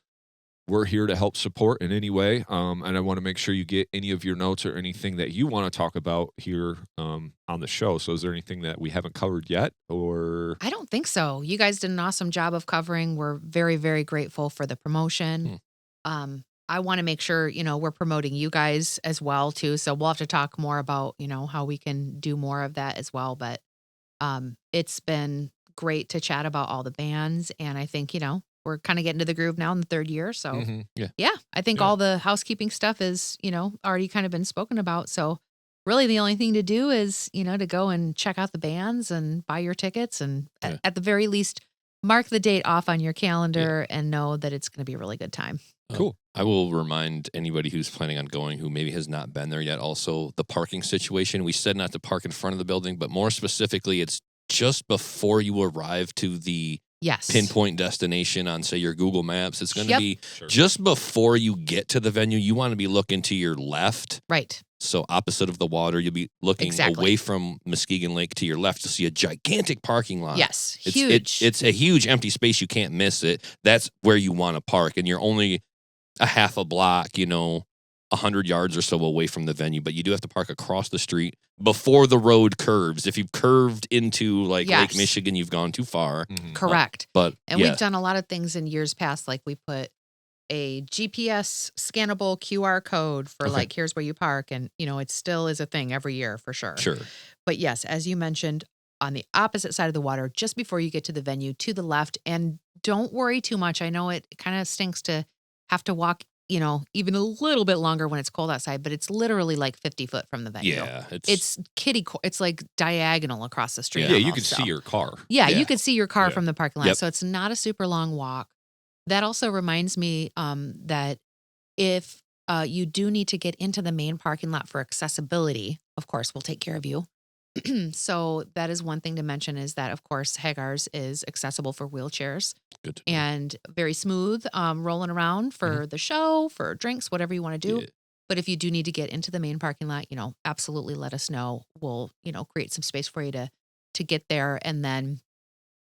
we're here to help support in any way. And I want to make sure you get any of your notes or anything that you want to talk about here on the show. So is there anything that we haven't covered yet? Or I don't think so. You guys did an awesome job of covering. We're very, very grateful for the promotion. I want to make sure, we're promoting you guys as well too. So we'll have to talk more about, how we can do more of that as well. But it's been great to chat about all the bands. And I think, we're kind of getting to the groove now in the third year. So I think all the housekeeping stuff is, already kind of been spoken about. So really the only thing to do is, to go and check out the bands and buy your tickets. And at the very least, mark the date off on your calendar and know that it's going to be a really good time. Cool. I will remind anybody who's planning on going who maybe has not been there yet. Also, the parking situation. We said not to park in front of the building, but more specifically, it's just before you arrive to the pinpoint destination on, say, your Google Maps. It's going to be just before you get to the venue. You want to be looking to your left. Right. So opposite of the water, you'll be looking away from Muskegon Lake to your left to see a gigantic parking lot. Yes, huge. It's a huge empty space. You can't miss it. That's where you want to park. And you're only a half a block, 100 yards or so away from the venue. But you do have to park across the street before the road curves. If you've curved into Lake Michigan, you've gone too far. Correct. And we've done a lot of things in years past. Like we put a GPS scannable QR code for like, here's where you park. And, it still is a thing every year for sure. Sure. But yes, as you mentioned, on the opposite side of the water, just before you get to the venue, to the left. And don't worry too much. I know it kind of stinks to have to walk even a little bit longer when it's cold outside, but it's literally like 50 foot from the venue. Yeah, it's it's like diagonal across the street. Yeah, you almost, can so. see your car. Yeah, you could see your car Yeah. from the parking lot. Yep. So it's not a super long walk. That also reminds me that if you do need to get into the main parking lot for accessibility, of course, we'll take care of you. So that is one thing to mention, is that, of course, Hagar's is accessible for wheelchairs. Good to know. And very smooth, rolling around for the show, for drinks, whatever you want to do. Yeah. But if you do need to get into the main parking lot, absolutely let us know. We'll, create some space for you to get there. And then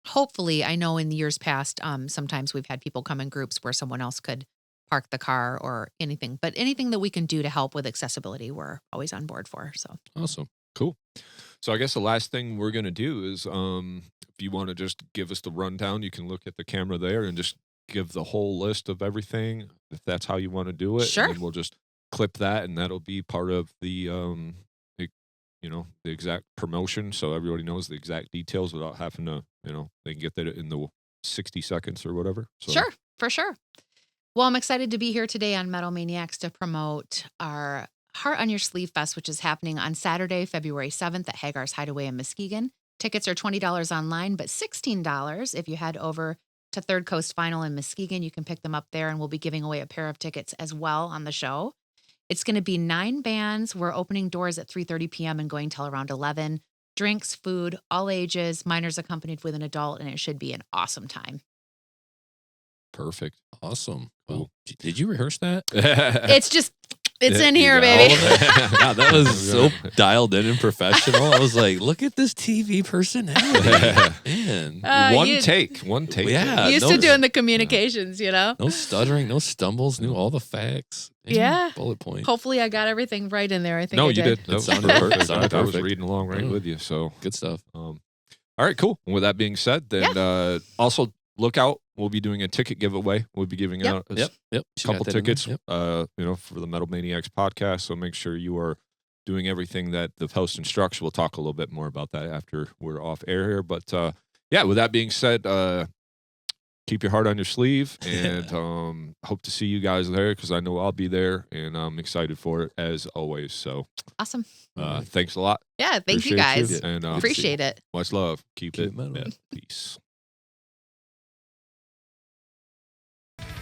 hopefully, I know in the years past, sometimes we've had people come in groups where someone else could park the car or anything. But anything that we can do to help with accessibility, we're always on board for. So Awesome. Cool. So I guess the last thing we're going to do is if you want to just give us the rundown, you can look at the camera there and just give the whole list of everything, if that's how you want to do it. Sure. And then we'll just clip that, and that'll be part of the, the exact promotion, so everybody knows the exact details without having to, they can get that in the 60 seconds or whatever. So. Sure, for sure. Well, I'm excited to be here today on Metal Maniacs to promote our Heart on Your Sleeve Fest, which is happening on Saturday, February 7th at Hagar's Hideaway in Muskegon. Tickets are $20 online, but $16 if you head over to Third Coast Final in Muskegon. You can pick them up there, and we'll be giving away a pair of tickets as well on the show. It's going to be 9 bands. We're opening doors at 3:30 p.m. and going till around 11. Drinks, food, all ages, minors accompanied with an adult, and it should be an awesome time. Perfect. Awesome. Cool. Well, did you rehearse that? It's in You here, got baby. all of it? God, that was so dialed in and professional. I was like, look at this TV personality. Man. One you- take. Yeah. Used no- to doing the communications, No stuttering, no stumbles, knew all the facts. Man, Yeah. Bullet point. Hopefully I got everything right in there. I think No, I you did. That was sounded perfect. perfect. Sounded I was perfect. reading along right Mm. with you. So, Good stuff. all right, cool. And with that being said, then also look out. We'll be doing a ticket giveaway. We'll be giving out a Yep. couple tickets, Yep. for the Metal Maniacs podcast. So make sure you are doing everything that the host instructs. We'll talk a little bit more about that after we're off air here. But with that being said, keep your heart on your sleeve, and hope to see you guys there, because I know I'll be there, and I'm excited for it as always. So Awesome. thanks a lot. Yeah, thank you Appreciate guys. And Appreciate it. much love. Keep it metal. metal. Peace.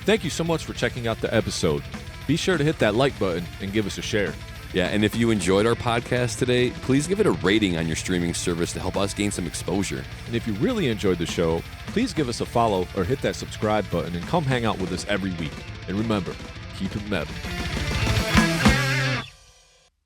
Thank you so much for checking out the episode. Be sure to hit that like button and give us a share. Yeah, and if you enjoyed our podcast today, please give it a rating on your streaming service to help us gain some exposure. And if you really enjoyed the show, please give us a follow or hit that subscribe button and come hang out with us every week. And remember, keep it metal.